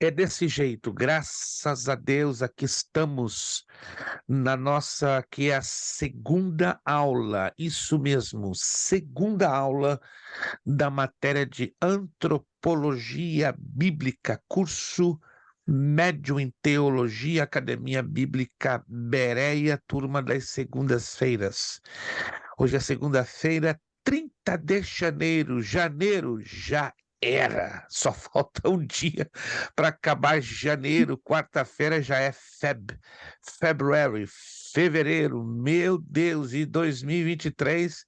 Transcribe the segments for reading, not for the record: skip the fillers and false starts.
É desse jeito, graças a Deus, aqui estamos na nossa que é a segunda aula, isso mesmo, segunda aula da matéria de Antropologia Bíblica, curso médio em Teologia, Academia Bíblica Bereia, turma das segundas-feiras. Hoje é segunda-feira, 30 de janeiro. Janeiro já era. Só falta um dia para acabar janeiro. Quarta-feira já é February, fevereiro. Meu Deus, e 2023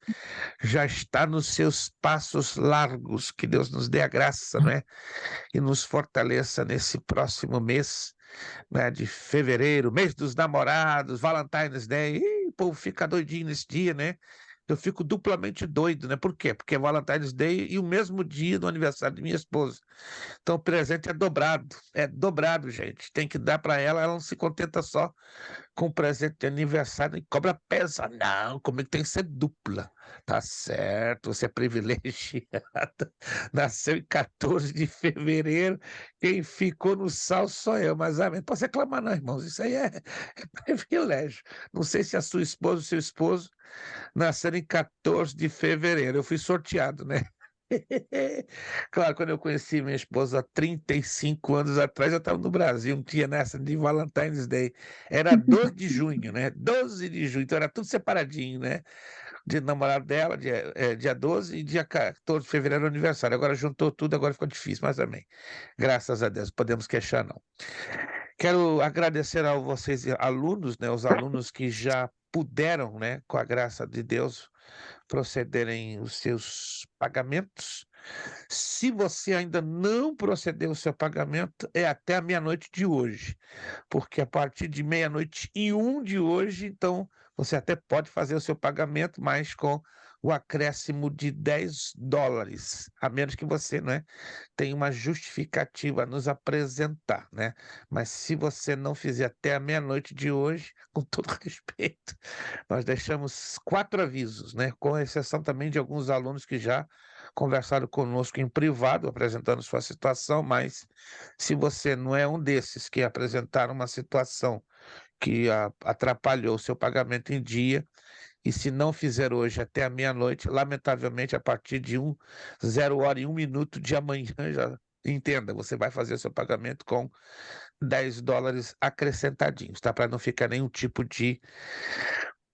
já está nos seus passos largos. Que Deus nos dê a graça, não é? E nos fortaleça nesse próximo mês, né, de fevereiro, mês dos namorados, Valentine's Day. Ih, o povo fica doidinho nesse dia, né? Eu fico duplamente doido, né? Por quê? Porque é Valentine's Day e o mesmo dia do aniversário de minha esposa. Então o presente é dobrado, gente. Tem que dar para ela, ela não se contenta só com presente de aniversário e cobra pesa. Não, comigo tem que ser dupla. Tá certo, você é privilegiada. Nasceu em 14 de fevereiro, quem ficou no sal sou eu, mas amém. Não posso reclamar não, irmãos, isso aí é privilégio. Não sei se a sua esposa ou seu esposo nasceram em 14 de fevereiro, eu fui sorteado, né? Claro, quando eu conheci minha esposa há 35 anos atrás, eu estava no Brasil, não tinha nessa de Valentine's Day. Era 12 de junho, né? 12 de junho, então era tudo separadinho, né? Dia do namorado dela, dia 12 e dia 14 de fevereiro é o aniversário. Agora juntou tudo, agora ficou difícil, mas amém. Graças a Deus, podemos queixar não. Quero agradecer a vocês, alunos, né? Os alunos que já puderam, né, com a graça de Deus, procederem os seus pagamentos. Se você ainda não procedeu o seu pagamento, é até a meia-noite de hoje, porque a partir de meia-noite e um de hoje, então, você até pode fazer o seu pagamento, mas com o acréscimo de US$ 10, a menos que você, né, tenha uma justificativa a nos apresentar, né? Mas se você não fizer até a meia-noite de hoje, com todo respeito, nós deixamos 4 avisos, né, com exceção também de alguns alunos que já conversaram conosco em privado, apresentando sua situação, mas se você não é um desses que apresentaram uma situação que atrapalhou o seu pagamento em dia, e se não fizer hoje até a meia-noite, lamentavelmente, a partir de 0 hora e 1 minuto de amanhã, já entenda, você vai fazer o seu pagamento com US$ 10 acrescentadinhos, tá? Para não ficar nenhum tipo de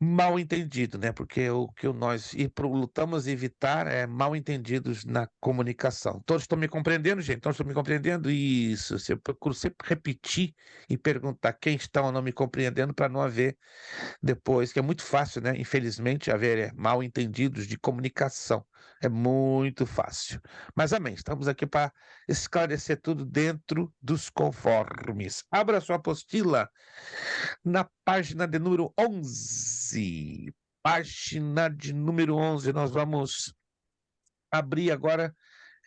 mal entendido, né? Porque o que nós lutamos evitar é mal entendidos na comunicação. Todos estão me compreendendo, gente? Todos estão me compreendendo? Isso. Eu procuro sempre repetir e perguntar quem está ou não me compreendendo para não haver depois, que é muito fácil, né? Infelizmente, haver mal entendidos de comunicação. É muito fácil. Mas amém, estamos aqui para esclarecer tudo dentro dos conformes. Abra sua apostila na página de número 11. Página de número 11, nós vamos abrir agora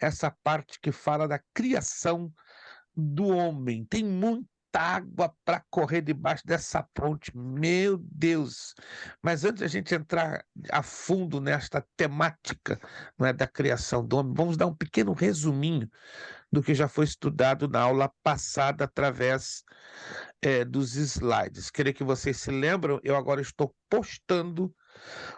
essa parte que fala da criação do homem. Tem muita água para correr debaixo dessa ponte, meu Deus! Mas antes de a gente entrar a fundo nesta temática, não é, da criação do homem, vamos dar um pequeno resuminho do que já foi estudado na aula passada através dos slides. Creio que vocês se lembram, eu agora estou postando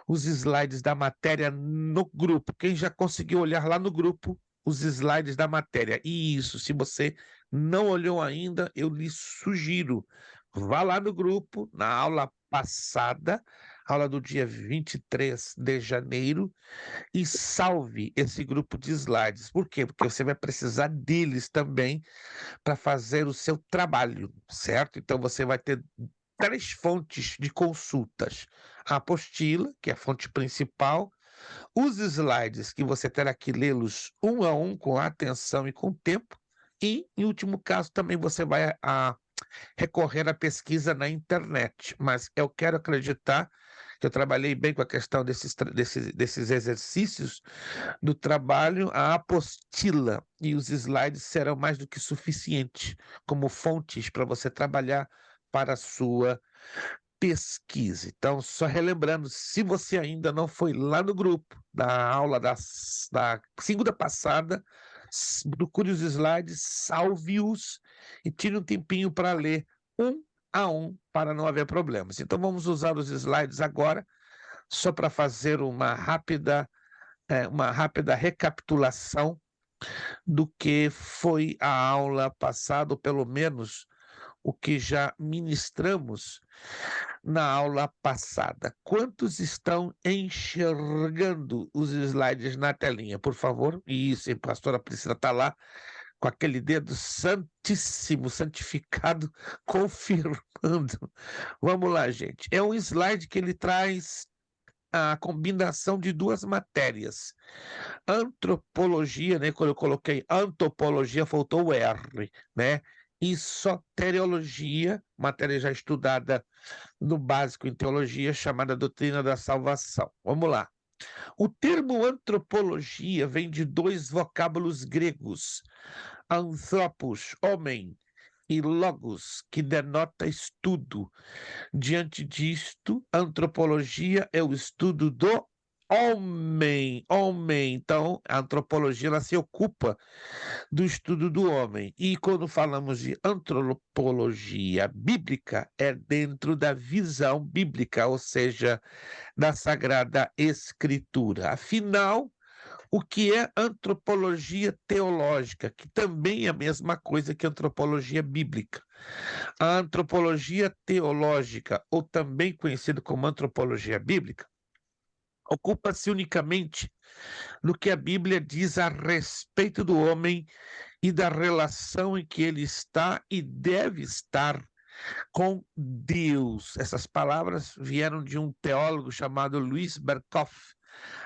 os slides da matéria no grupo. Quem já conseguiu olhar lá no grupo os slides da matéria? Isso, se você não olhou ainda, eu lhe sugiro, vá lá no grupo, na aula passada, aula do dia 23 de janeiro, e salve esse grupo de slides. Por quê? Porque você vai precisar deles também para fazer o seu trabalho, certo? Então você vai ter 3 fontes de consultas: a apostila, que é a fonte principal, os slides, que você terá que lê-los um a um, com atenção e com tempo, e, em último caso, também você vai recorrer à pesquisa na internet. Mas eu quero acreditar que eu trabalhei bem com a questão desses exercícios do trabalho. A apostila e os slides serão mais do que suficientes como fontes para você trabalhar para a sua pesquisa. Então, só relembrando, se você ainda não foi lá no grupo da aula da segunda passada, Procure os slides, salve-os e tire um tempinho para ler um a um, para não haver problemas. Então, vamos usar os slides agora, só para fazer uma rápida recapitulação do que foi a aula passada, ou pelo menos o que já ministramos na aula passada. Quantos estão enxergando os slides na telinha, por favor? Isso, a pastora Priscila está lá com aquele dedo santíssimo, santificado, confirmando. Vamos lá, gente. É um slide que ele traz a combinação de duas matérias. Antropologia, né? Quando eu coloquei antropologia, faltou o R, né? E soteriologia, matéria já estudada no básico em teologia, chamada doutrina da salvação. Vamos lá. O termo antropologia vem de dois vocábulos gregos, anthropos, homem, e logos, que denota estudo. Diante disto, antropologia é o estudo do homem. Homem. Então, a antropologia ela se ocupa do estudo do homem. E quando falamos de antropologia bíblica, é dentro da visão bíblica, ou seja, da Sagrada Escritura. Afinal, o que é antropologia teológica, que também é a mesma coisa que antropologia bíblica. A antropologia teológica, ou também conhecida como antropologia bíblica, ocupa-se unicamente no que a Bíblia diz a respeito do homem e da relação em que ele está e deve estar com Deus. Essas palavras vieram de um teólogo chamado Luiz Berkhoff,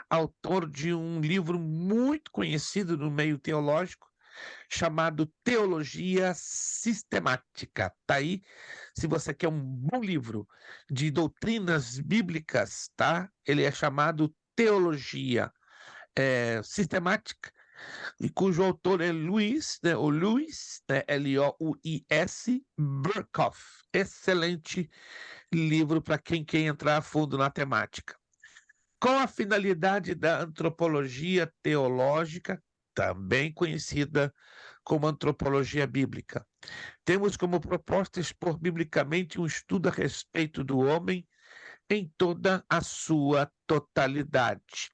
autor de um livro muito conhecido no meio teológico, chamado Teologia Sistemática. Tá aí, se você quer um bom livro de doutrinas bíblicas, tá? Ele é chamado Teologia Sistemática, e cujo autor é Luiz, né, o Luiz, né, Louis Berkhoff. Excelente livro para quem quer entrar a fundo na temática. Qual a finalidade da antropologia teológica, também conhecida como antropologia bíblica? Temos como proposta expor biblicamente um estudo a respeito do homem em toda a sua totalidade.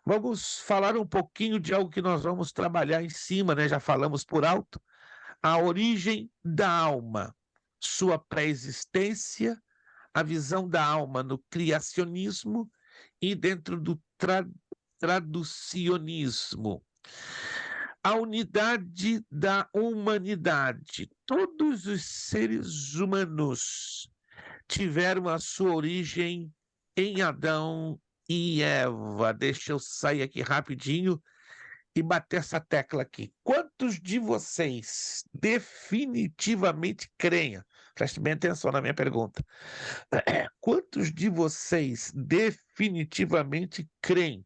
Vamos falar um pouquinho de algo que nós vamos trabalhar em cima, né? Já falamos por alto. A origem da alma, sua pré-existência, a visão da alma no criacionismo e dentro do traducionismo. A unidade da humanidade. Todos os seres humanos tiveram a sua origem em Adão e Eva. Deixa eu sair aqui rapidinho e bater essa tecla aqui. Quantos de vocês definitivamente creem? Preste bem atenção na minha pergunta. Quantos de vocês definitivamente creem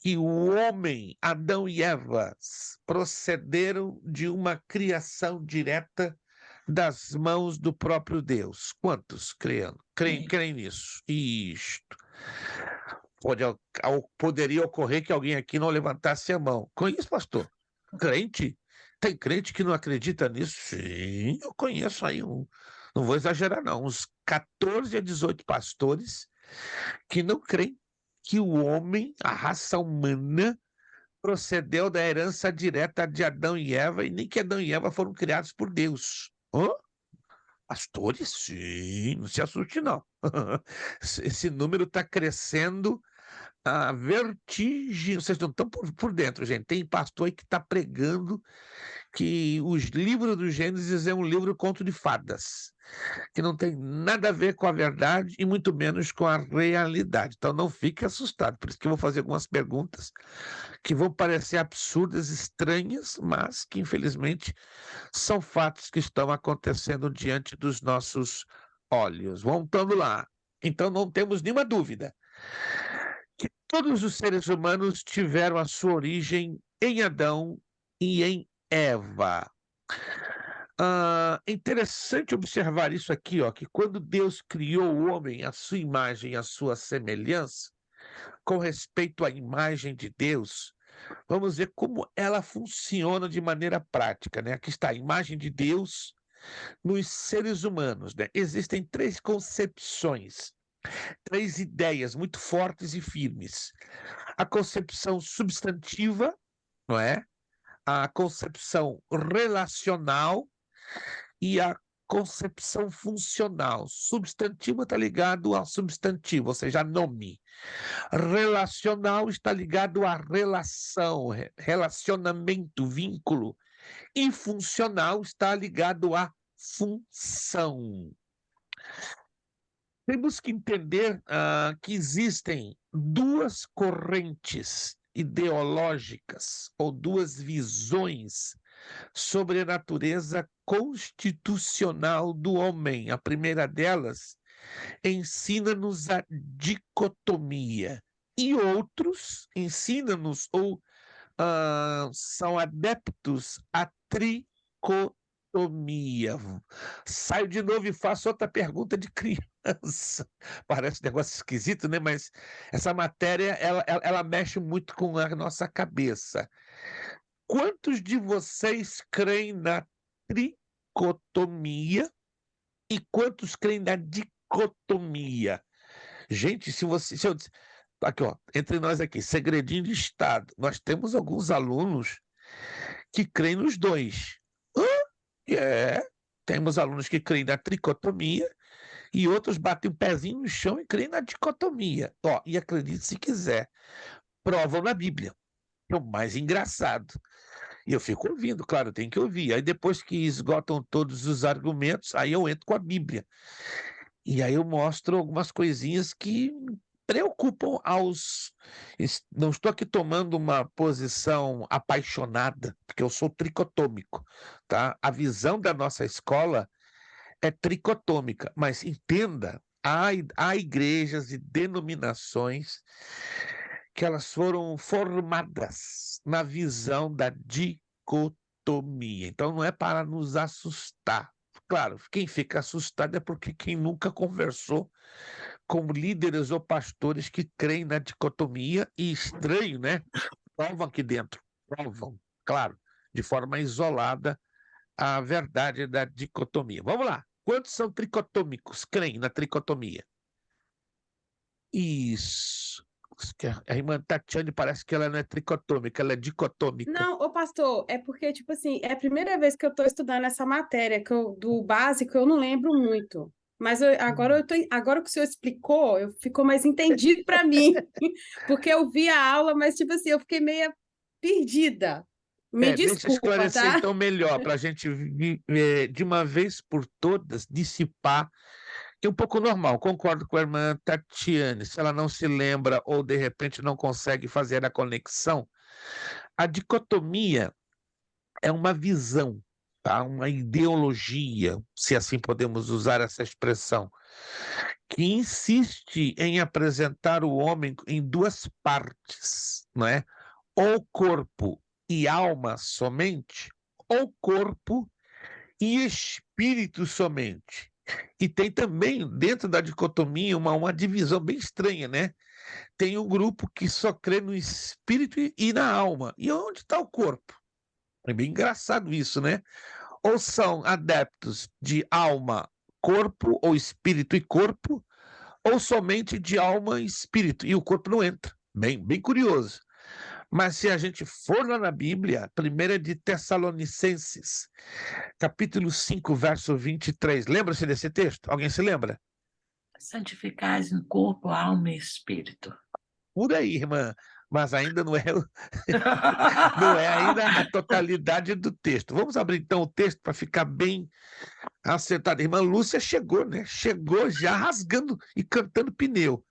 que o homem, Adão e Eva, procederam de uma criação direta das mãos do próprio Deus? Quantos creem nisso? Isto. Poderia ocorrer que alguém aqui não levantasse a mão. Conheço, pastor. Crente? Tem crente que não acredita nisso? Sim, eu conheço aí não vou exagerar não, uns 14 a 18 pastores que não creem que o homem, a raça humana, procedeu da herança direta de Adão e Eva, e nem que Adão e Eva foram criados por Deus. Hã? Pastores? Sim, não se assuste não. Esse número está crescendo a vertigem. Vocês não estão por dentro, gente. Tem pastor aí que está pregando que os livros do Gênesis é um livro conto de fadas, que não tem nada a ver com a verdade e muito menos com a realidade. Então não fique assustado. Por isso que eu vou fazer algumas perguntas que vão parecer absurdas, estranhas, mas que infelizmente são fatos que estão acontecendo diante dos nossos olhos. Voltando lá. Então não temos nenhuma dúvida que todos os seres humanos tiveram a sua origem em Adão e em Eva. É interessante observar isso aqui, ó, que quando Deus criou o homem à sua imagem, à sua semelhança, com respeito à imagem de Deus, vamos ver como ela funciona de maneira prática, né? Aqui está a imagem de Deus nos seres humanos, né? Existem três concepções, três ideias muito fortes e firmes. A concepção substantiva, não é? A concepção relacional e a concepção funcional. Substantivo está ligado ao substantivo, ou seja, a nome. Relacional está ligado à relação, relacionamento, vínculo. E funcional está ligado à função. Temos que entender que existem duas correntes ideológicas ou duas visões sobre a natureza constitucional do homem. A primeira delas ensina-nos a dicotomia e outros ensinam-nos ou são adeptos à tricotomia. Saio de novo e faço outra pergunta de criança. Parece um negócio esquisito, né? Mas essa matéria, ela mexe muito com a nossa cabeça. Quantos de vocês creem na tricotomia e quantos creem na dicotomia? Gente, se eu aqui, ó, entre nós aqui, segredinho de Estado, nós temos alguns alunos que creem nos dois. É, temos alunos que creem na tricotomia e outros batem o pezinho no chão e creem na dicotomia. Ó, e acredite se quiser, provam na Bíblia. É o mais engraçado. E eu fico ouvindo, claro, tem que ouvir. Aí depois que esgotam todos os argumentos, aí eu entro com a Bíblia. E aí eu mostro algumas coisinhas que preocupam aos. Não estou aqui tomando uma posição apaixonada, porque eu sou tricotômico, tá? A visão da nossa escola é tricotômica, mas entenda, há igrejas e denominações que elas foram formadas na visão da dicotomia. Então não é para nos assustar. Claro, quem fica assustado é porque quem nunca conversou com líderes ou pastores que creem na dicotomia e estranho, né? Provam aqui dentro, provam, claro, de forma isolada a verdade da dicotomia. Vamos lá. Quantos são tricotômicos? Creem na tricotomia? Isso. A irmã Tatiane parece que ela não é tricotômica, ela é dicotômica. Não, ô pastor, é porque, tipo assim, é a primeira vez que eu tô estudando essa matéria, do básico eu não lembro muito. Mas agora que o senhor explicou, ficou mais entendido para mim, porque eu vi a aula, mas, tipo assim, eu fiquei meio perdida. Me Deixa eu desculpa, esclarecer tá? então melhor, para a gente, de uma vez por todas, dissipar, que é um pouco normal, concordo com a irmã Tatiane, se ela não se lembra ou de repente não consegue fazer a conexão, a dicotomia é uma visão, tá? Uma ideologia, se assim podemos usar essa expressão, que insiste em apresentar o homem em duas partes, não é? Ou corpo e alma somente, ou corpo e espírito somente. E tem também, dentro da dicotomia, uma divisão bem estranha, né? Tem um grupo que só crê no espírito e na alma. E onde está o corpo? É bem engraçado isso, né? Ou são adeptos de alma, corpo, ou espírito e corpo, ou somente de alma e espírito, e o corpo não entra. Bem curioso. Mas se a gente for lá na Bíblia, 1 de Tessalonicenses, capítulo 5, verso 23, lembra-se desse texto? Alguém se lembra? Santificais em corpo, alma e espírito. Por aí, irmã, mas ainda não é, não é ainda a totalidade do texto. Vamos abrir então o texto para ficar bem acertado. A irmã Lúcia chegou, né? Chegou já rasgando e cantando pneu.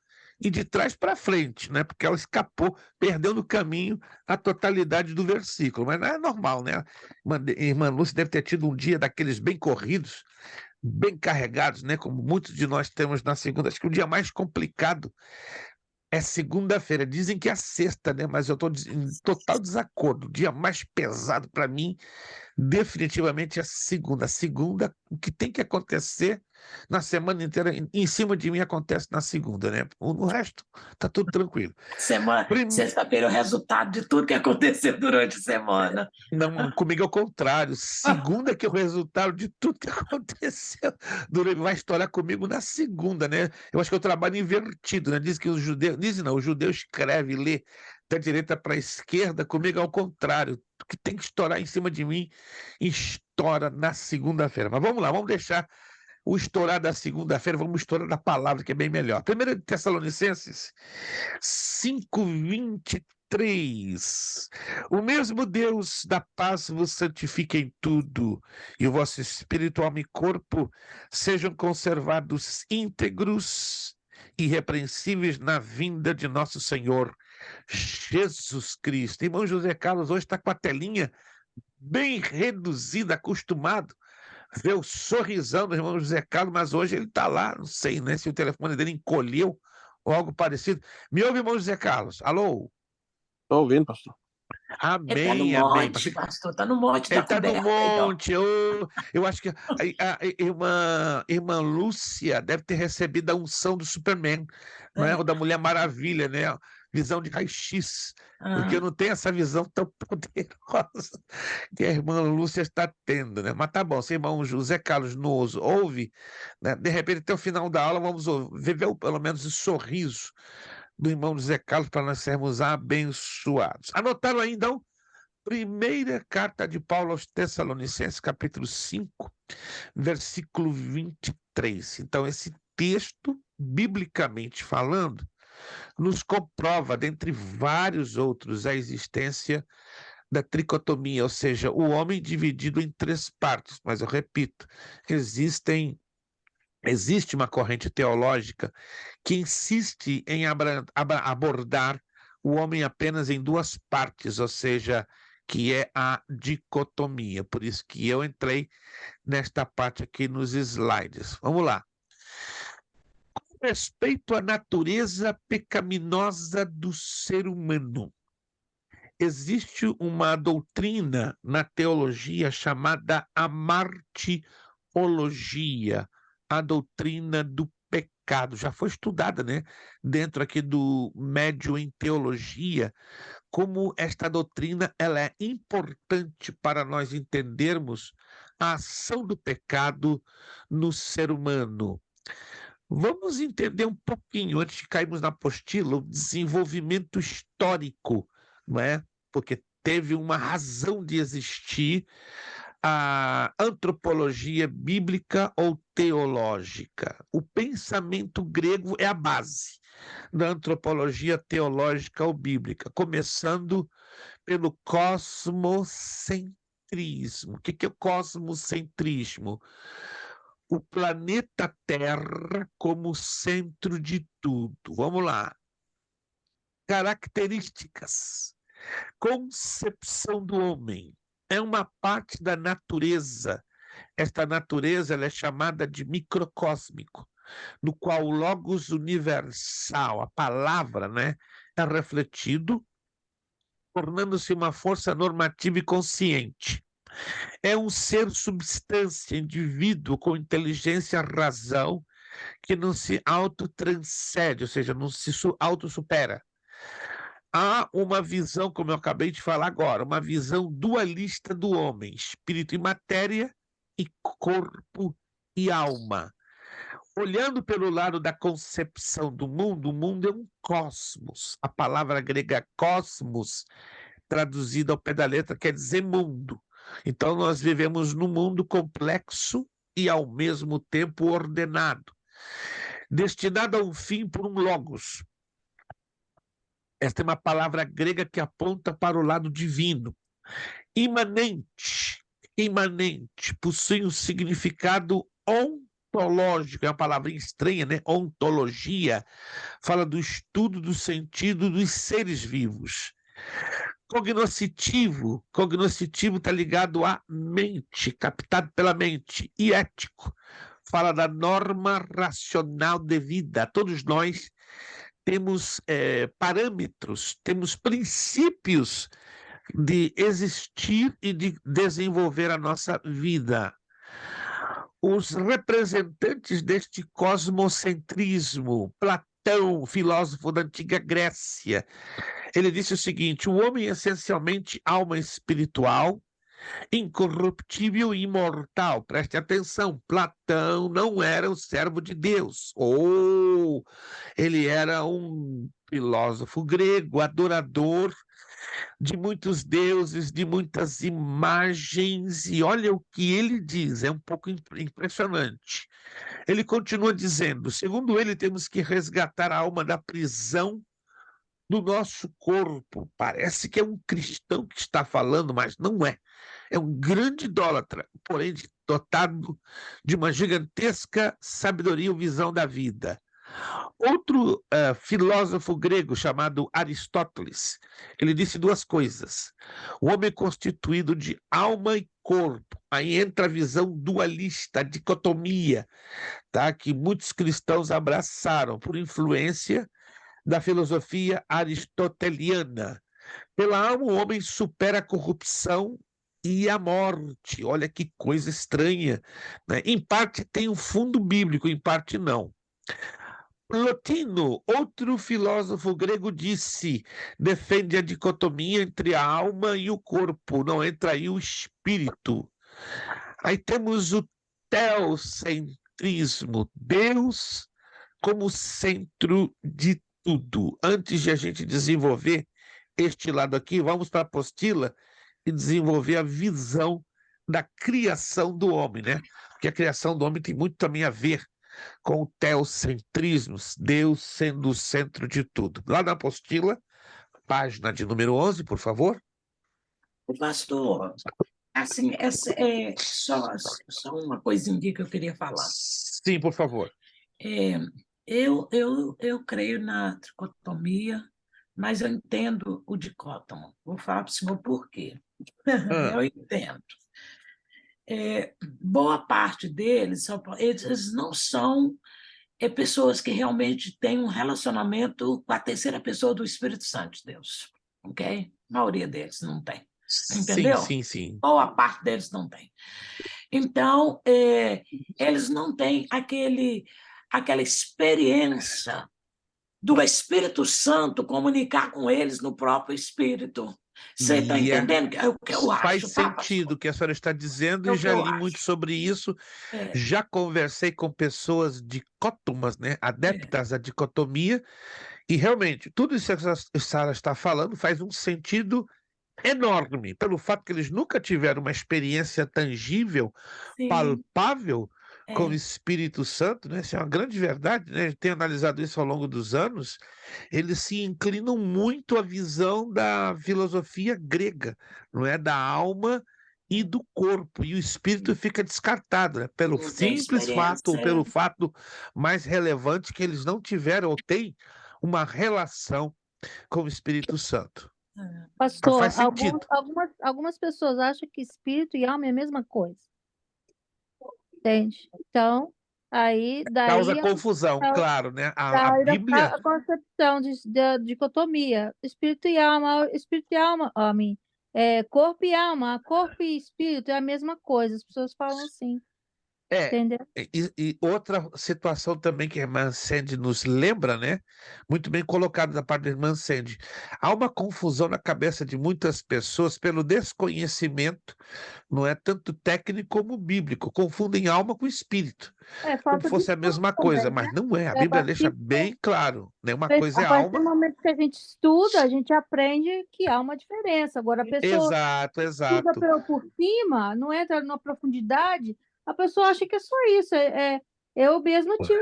E de trás para frente, né? Porque ela escapou, perdeu no caminho a totalidade do versículo. Mas não é normal, né? Irmã Lúcia deve ter tido um dia daqueles bem corridos, bem carregados, né? Como muitos de nós temos na segunda. Acho que o dia mais complicado é segunda-feira. Dizem que é a sexta, né? Mas eu estou em total desacordo. O dia mais pesado para mim definitivamente a segunda. A segunda, o que tem que acontecer na semana inteira, em cima de mim, acontece na segunda, né? O resto tá tudo tranquilo. Sexta-feira é o resultado de tudo que aconteceu durante a semana. Não, comigo é o contrário. Segunda que é o resultado de tudo que aconteceu. Vai estourar comigo na segunda, né? Eu acho que eu trabalho invertido, né? Diz que o judeu, o judeu escreve, lê da direita para a esquerda, comigo é o contrário. O que tem que estourar em cima de mim, estoura na segunda-feira. Mas vamos lá, vamos deixar o estourar da segunda-feira, vamos estourar da palavra, que é bem melhor. 1 Tessalonicenses 5:23. O mesmo Deus da paz vos santifique em tudo, e o vosso espírito, alma e corpo sejam conservados íntegros e irrepreensíveis na vinda de nosso Senhor Jesus Cristo. Irmão José Carlos hoje está com a telinha bem reduzida, acostumado ver o sorrisão do irmão José Carlos, mas hoje ele está lá, não sei, né, se o telefone dele encolheu ou algo parecido. Me ouve, irmão José Carlos? Alô? Estou ouvindo, pastor. Ele está no Amém, amém. monte, pastor, está no monte Ele da está no coberta. Aí, ó. monte. Eu acho que a irmã Lúcia deve ter recebido a unção do Superman, não é? Ou da Mulher Maravilha, né? Visão de raio-x, porque eu não tenho essa visão tão poderosa que a irmã Lúcia está tendo, né? Mas tá bom, se o irmão José Carlos nos ouve, né? De repente, até o final da aula, vamos ver pelo menos o sorriso do irmão José Carlos para nós sermos abençoados. Anotaram aí, então? Primeira carta de Paulo aos Tessalonicenses, capítulo 5, versículo 23. Então, esse texto, biblicamente falando, nos comprova, dentre vários outros, a existência da tricotomia, ou seja, o homem dividido em três partes. Mas eu repito, existe uma corrente teológica que insiste em abordar o homem apenas em duas partes, ou seja, que é a dicotomia. Por isso que eu entrei nesta parte aqui nos slides. Vamos lá. Com respeito à natureza pecaminosa do ser humano, existe uma doutrina na teologia chamada amartiologia, a doutrina do pecado. Já foi estudada, né, dentro aqui do Médio em Teologia, como esta doutrina ela é importante para nós entendermos a ação do pecado no ser humano. Vamos entender um pouquinho, antes de cairmos na apostila, o desenvolvimento histórico, não é? Porque teve uma razão de existir a antropologia bíblica ou teológica. O pensamento grego é a base da antropologia teológica ou bíblica, começando pelo cosmocentrismo. O que é o cosmocentrismo? O planeta Terra como centro de tudo. Vamos lá. Características. Concepção do homem. É uma parte da natureza. Esta natureza ela é chamada de microcósmico, no qual o logos universal, a palavra, né, é refletido, tornando-se uma força normativa e consciente. É um ser substância, indivíduo com inteligência, razão, que não se autotranscende, ou seja, não se autossupera. Há uma visão, como eu acabei de falar agora, uma visão dualista do homem, espírito e matéria, e corpo e alma. Olhando pelo lado da concepção do mundo, o mundo é um cosmos. A palavra grega cosmos, traduzida ao pé da letra, quer dizer mundo. Então, nós vivemos num mundo complexo e, ao mesmo tempo, ordenado, destinado a um fim por um logos. Esta é uma palavra grega que aponta para o lado divino. Imanente, possui um significado ontológico, é uma palavra estranha, né? Ontologia, fala do estudo do sentido dos seres vivos. Cognoscitivo está ligado à mente, captado pela mente. E ético, fala da norma racional devida. Todos nós temos parâmetros, temos princípios de existir e de desenvolver a nossa vida. Os representantes deste cosmocentrismo, Platão, filósofo da antiga Grécia, ele disse o seguinte: o homem é essencialmente alma espiritual, incorruptível e imortal. Preste atenção, Platão não era um servo de Deus, ou ele era um filósofo grego, adorador de muitos deuses, de muitas imagens, e olha o que ele diz, é um pouco impressionante. Ele continua dizendo: segundo ele, temos que resgatar a alma da prisão do nosso corpo. Parece que é um cristão que está falando, mas não é. É um grande idólatra, porém dotado de uma gigantesca sabedoria e visão da vida. Outro filósofo grego chamado Aristóteles, ele disse duas coisas: o homem é constituído de alma e corpo. Aí entra a visão dualista, a dicotomia, tá? Que muitos cristãos abraçaram por influência da filosofia aristoteliana. Pela alma, o homem supera a corrupção e a morte. Olha que coisa estranha, né? Em parte tem um fundo bíblico, em parte não. Plotino, outro filósofo grego, defende a dicotomia entre a alma e o corpo, não entra aí o espírito. Aí temos o teocentrismo, Deus como centro de tudo. Antes de a gente desenvolver este lado aqui, vamos para a apostila e desenvolver a visão da criação do homem, né? Porque a criação do homem tem muito também a ver com o teocentrismo, Deus sendo o centro de tudo. Lá na apostila, página de número 11, por favor. Pastor, assim, essa é só uma coisinha que eu queria falar. Sim, por favor. Eu creio na tricotomia, mas eu entendo o dicótomo. Vou falar para o senhor por quê. Eu entendo. Boa parte deles, eles não são pessoas que realmente têm um relacionamento com a terceira pessoa do Espírito Santo de Deus, ok? A maioria deles não tem, entendeu? Sim. Boa parte deles não tem. Então, eles não têm aquela experiência do Espírito Santo comunicar com eles no próprio Espírito. Você está entendendo o que eu acho? Faz sentido o que a senhora está dizendo, e já li muito sobre isso. Já conversei com pessoas dicótomas, né, adeptas à dicotomia, e realmente tudo isso que a senhora está falando faz um sentido enorme, pelo fato que eles nunca tiveram uma experiência tangível, palpável, com o Espírito Santo, né? Isso é uma grande verdade, né? A gente tem analisado isso ao longo dos anos. Eles se inclinam muito à visão da filosofia grega, não é? Da alma e do corpo, e o espírito fica descartado, né? Pelo simples fato, ou pelo fato mais relevante que eles não tiveram ou têm uma relação com o Espírito Santo. Pastor, faz sentido. algumas pessoas acham que espírito e alma é a mesma coisa. Entende? Então, Causa confusão, claro, né? A Bíblia... A concepção de dicotomia, espírito e alma, homem, corpo e alma, corpo e espírito é a mesma coisa, as pessoas falam assim. Entendeu? E outra situação também que a irmã Sandy nos lembra, né? Muito bem colocado da parte da irmã Sandy. Há uma confusão na cabeça de muitas pessoas pelo desconhecimento, não é tanto técnico como bíblico. Confundem alma com espírito, como fosse a mesma coisa, mas não é. A Bíblia deixa bem claro, né? Uma coisa é alma. A partir do momento que a gente estuda, a gente aprende que há uma diferença. Agora, a pessoa estuda por cima, não entra na profundidade, a pessoa acha que é só isso. Eu mesmo tive,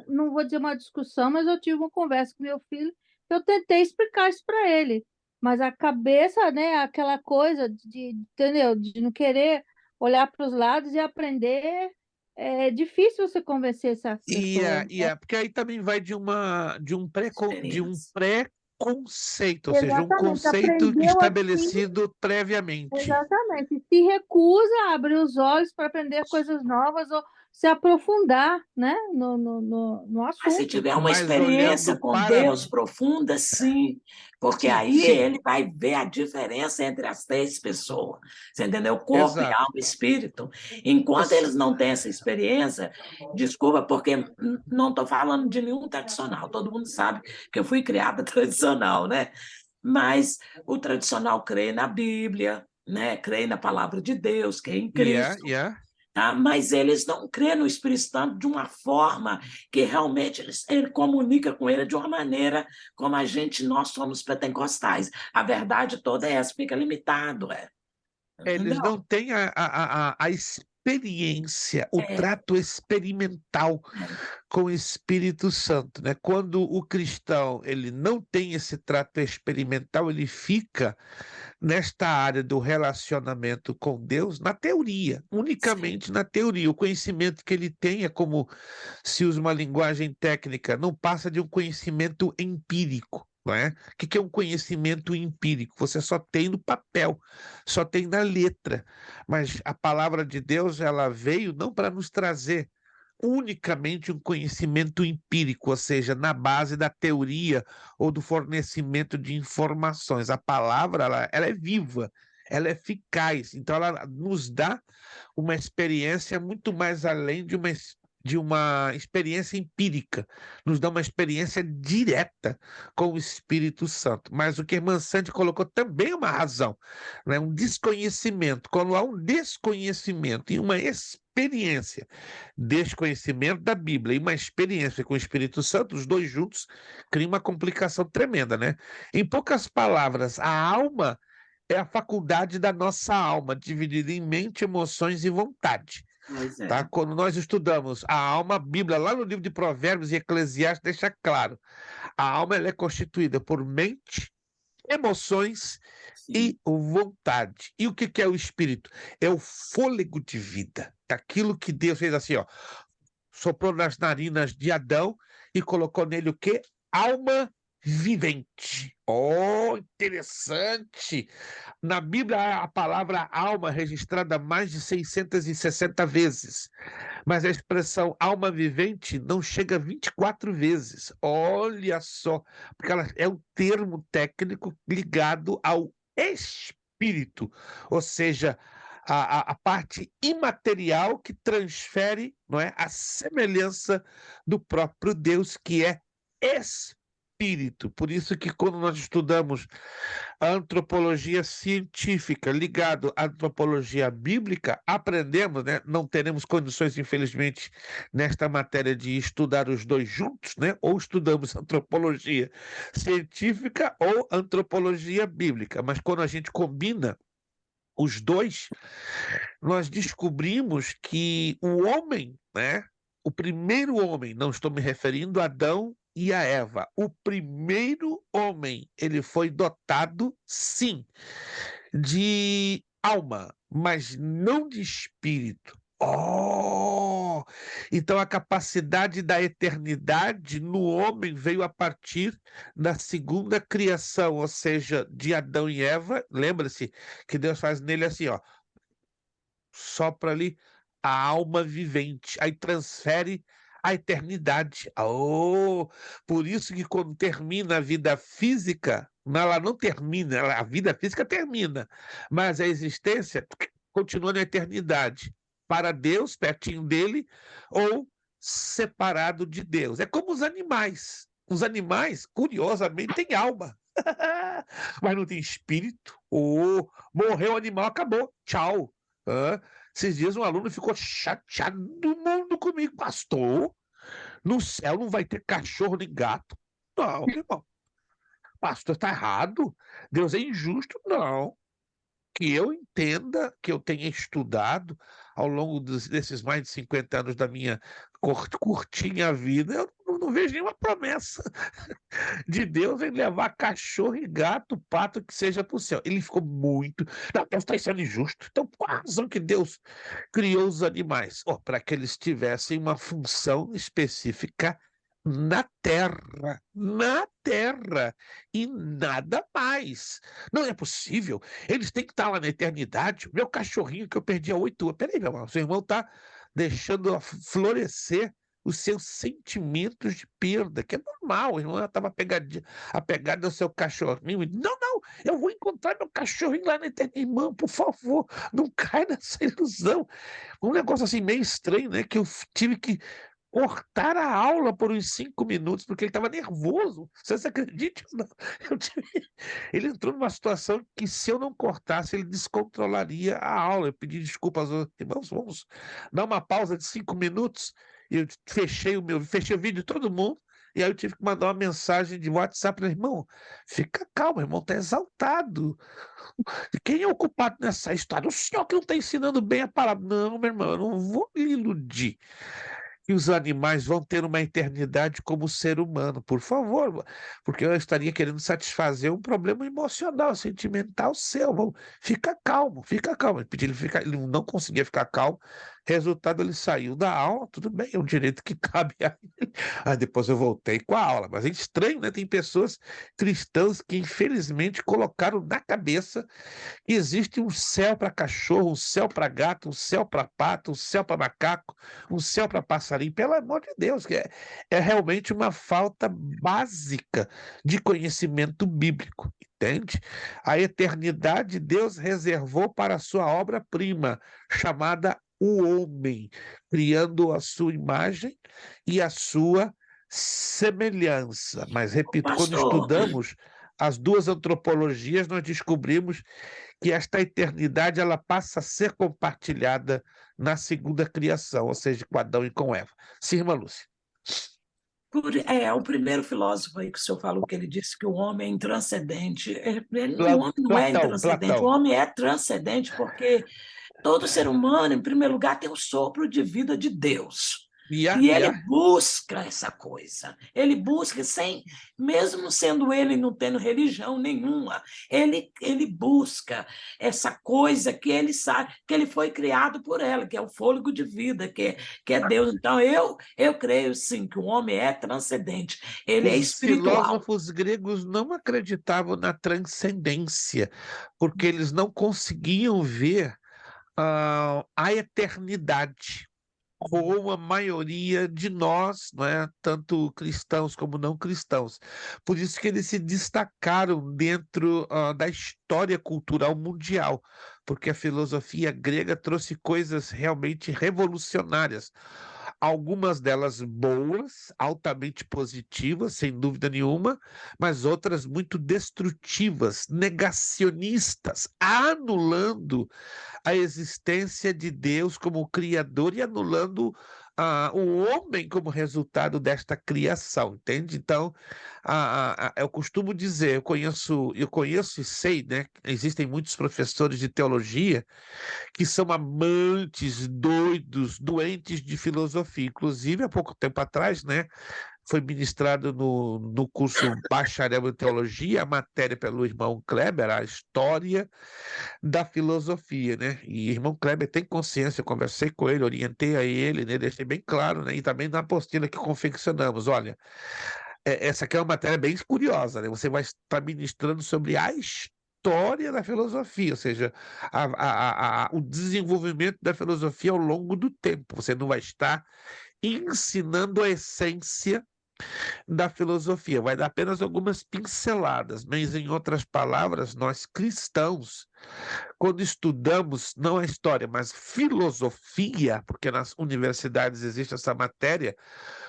não vou dizer uma discussão, mas eu tive uma conversa com meu filho, eu tentei explicar isso para ele, mas a cabeça, né, aquela coisa entendeu? De não querer olhar para os lados e aprender, é difícil você convencer essa pessoa. Porque aí também vai de um pré-conceito, ou seja, um conceito estabelecido previamente. Exatamente. Se recusa a abrir os olhos para aprender coisas novas, ou se aprofundar, né, no Mas se assunto. tiver uma Mas experiência olhando com para... Deus profunda, sim, porque Sim, aí sim, ele vai ver a diferença entre as 3 pessoas. Você entendeu? Corpo e exato. alma e espírito. Enquanto eles não têm essa experiência, desculpa, porque não estou falando de nenhum tradicional, todo mundo sabe que eu fui criada tradicional, né? Mas o tradicional crê na Bíblia, né? Crê na palavra de Deus, crê em Yeah, Cristo. yeah. Tá? Mas eles não creem no Espírito Santo de uma forma que realmente ele comunica com ele de uma maneira como nós somos pentecostais. A verdade toda é essa, fica limitado. Eles Entendeu? não têm a experiência, o É, trato experimental com o Espírito Santo, né? Quando o cristão ele não tem esse trato experimental, ele fica nesta área do relacionamento com Deus na teoria, sim, unicamente na teoria. O conhecimento que ele tem é como se usa uma linguagem técnica, não passa de um conhecimento empírico. Não é? O que é um conhecimento empírico? Você só tem no papel, só tem na letra. Mas a palavra de Deus, ela veio não para nos trazer unicamente um conhecimento empírico, ou seja, na base da teoria ou do fornecimento de informações. A palavra, ela é viva, ela é eficaz, então ela nos dá uma experiência muito mais além de uma experiência empírica, nos dá uma experiência direta com o Espírito Santo. Mas o que a irmã Sandy colocou também é uma razão, né? Um desconhecimento. Quando há um desconhecimento e uma experiência, desconhecimento da Bíblia e uma experiência com o Espírito Santo, os dois juntos criam uma complicação tremenda, né? Em poucas palavras, a alma é a faculdade da nossa alma, dividida em mente, emoções e vontade. pois Tá? é. Quando nós estudamos a alma, a Bíblia, lá no livro de Provérbios e Eclesiastes, deixa claro: a alma ela é constituída por mente, emoções Sim. e vontade. E o que é o espírito? É o fôlego de vida. Aquilo que Deus fez assim, ó, soprou nas narinas de Adão e colocou nele o quê? Alma vivente. Oh, interessante! Na Bíblia, a palavra alma é registrada mais de 660 vezes, mas a expressão alma vivente não chega a 24 vezes. Olha só, porque ela é um termo técnico ligado ao espírito, ou seja, a parte imaterial que transfere, não é, a semelhança do próprio Deus, que é espírito. Por isso que quando nós estudamos a antropologia científica ligado à antropologia bíblica, aprendemos, né? Não teremos condições, infelizmente, nesta matéria de estudar os dois juntos, né? Ou estudamos antropologia científica ou antropologia bíblica, mas quando a gente combina os dois, nós descobrimos que o homem, né? O primeiro homem, não estou me referindo a Adão e a Eva. O primeiro homem, ele foi dotado, sim, de alma, mas não de espírito. Oh! Então a capacidade da eternidade no homem veio a partir da segunda criação, ou seja, de Adão e Eva. Lembra-se que Deus faz nele assim, ó, sopra ali a alma vivente, aí transfere a eternidade. Oh, por isso que quando termina a vida física, ela não termina, a vida física termina, mas a existência continua na eternidade, para Deus, pertinho dele, ou separado de Deus. É como os animais. Os animais, curiosamente, têm alma. Mas não tem espírito. Oh, morreu o animal, acabou. Tchau. Hã? Esses dias um aluno ficou chateado do mundo comigo. Pastor, no céu não vai ter cachorro nem gato. Não, meu irmão. Pastor, está errado. Deus é injusto. Não. Que eu entenda, que eu tenha estudado ao longo desses mais de 50 anos da minha curtinha vida, eu não vejo nenhuma promessa de Deus em levar cachorro e gato, pato, que seja para o céu. Ele ficou muito. Não, Deus está sendo injusto. Então, qual a razão que Deus criou os animais? Oh, para que eles tivessem uma função específica na terra, e nada mais. Não é possível. Eles têm que estar lá na eternidade. Meu cachorrinho que eu perdi há 8 anos. Peraí, meu irmão, seu irmão está deixando florescer os seus sentimentos de perda, que é normal. O irmão estava apegado ao seu cachorrinho. Não, não, eu vou encontrar meu cachorrinho lá na eternidade. Irmão, por favor, não cai nessa ilusão. Um negócio assim meio estranho, né? Que eu tive que cortar a aula por uns 5 minutos, porque ele estava nervoso. Você acredita? Não. Ele entrou numa situação que, se eu não cortasse, ele descontrolaria a aula. Eu pedi desculpa aos outros irmãos, vamos dar uma pausa de 5 minutos. E eu fechei o vídeo de todo mundo, e aí eu tive que mandar uma mensagem de WhatsApp para irmão, fica calmo, irmão, está exaltado. Quem é o culpado nessa história? O senhor que não está ensinando bem a palavra. Não, meu irmão, eu não vou lhe iludir que os animais vão ter uma eternidade como o ser humano, por favor, porque eu estaria querendo satisfazer um problema emocional, sentimental seu. Fica calmo, fica calmo. Eu pedi ele não conseguia ficar calmo, resultado, ele saiu da aula, tudo bem, é um direito que cabe a ele. Aí depois eu voltei com a aula, mas é estranho, né? Tem pessoas cristãs que infelizmente colocaram na cabeça que existe um céu para cachorro, um céu para gato, um céu para pato, um céu para macaco, um céu para passarinho. Pelo amor de Deus, que é realmente uma falta básica de conhecimento bíblico, entende? A eternidade Deus reservou para a sua obra-prima, chamada o homem, criando a sua imagem e a sua semelhança. Mas, repito, quando estudamos as duas antropologias, nós descobrimos que esta eternidade ela passa a ser compartilhada na segunda criação, ou seja, com Adão e com Eva. Sim, irmã Lúcia. O primeiro filósofo aí que o senhor falou, que ele disse que o homem é intranscendente. O homem não Platão, é intranscendente, Platão. O homem é transcendente, porque todo ser humano, em primeiro lugar, tem o sopro de vida de Deus. E ele busca essa coisa. Ele busca mesmo sendo ele não tendo religião nenhuma, ele busca essa coisa que ele sabe, que ele foi criado por ela, que é o fôlego de vida, que é Deus. Então, eu creio, sim, que o homem é transcendente, ele é espiritual. Os filósofos gregos não acreditavam na transcendência, porque eles não conseguiam ver a eternidade, como a maioria de nós, não é? Tanto cristãos como não cristãos. Por isso que eles se destacaram dentro da história cultural mundial, porque a filosofia grega trouxe coisas realmente revolucionárias. Algumas delas boas, altamente positivas, sem dúvida nenhuma, mas outras muito destrutivas, negacionistas, anulando a existência de Deus como Criador e anulando o homem como resultado desta criação, entende? Então, eu costumo dizer, eu conheço e sei, né? Existem muitos professores de teologia que são amantes, doidos, doentes de filosofia. Inclusive, há pouco tempo atrás, né? Foi ministrado no curso Bacharel em Teologia, a matéria pelo irmão Kleber, a história da filosofia, né? E o irmão Kleber tem consciência, eu conversei com ele, orientei a ele, né? Deixei bem claro, né? E também na apostila que confeccionamos, olha, essa aqui é uma matéria bem curiosa, né? Você vai estar ministrando sobre a história da filosofia, ou seja, o desenvolvimento da filosofia ao longo do tempo. Você não vai estar ensinando a essência da filosofia, vai dar apenas algumas pinceladas, mas, em outras palavras, nós cristãos, quando estudamos não a história, mas filosofia, porque nas universidades existe essa matéria,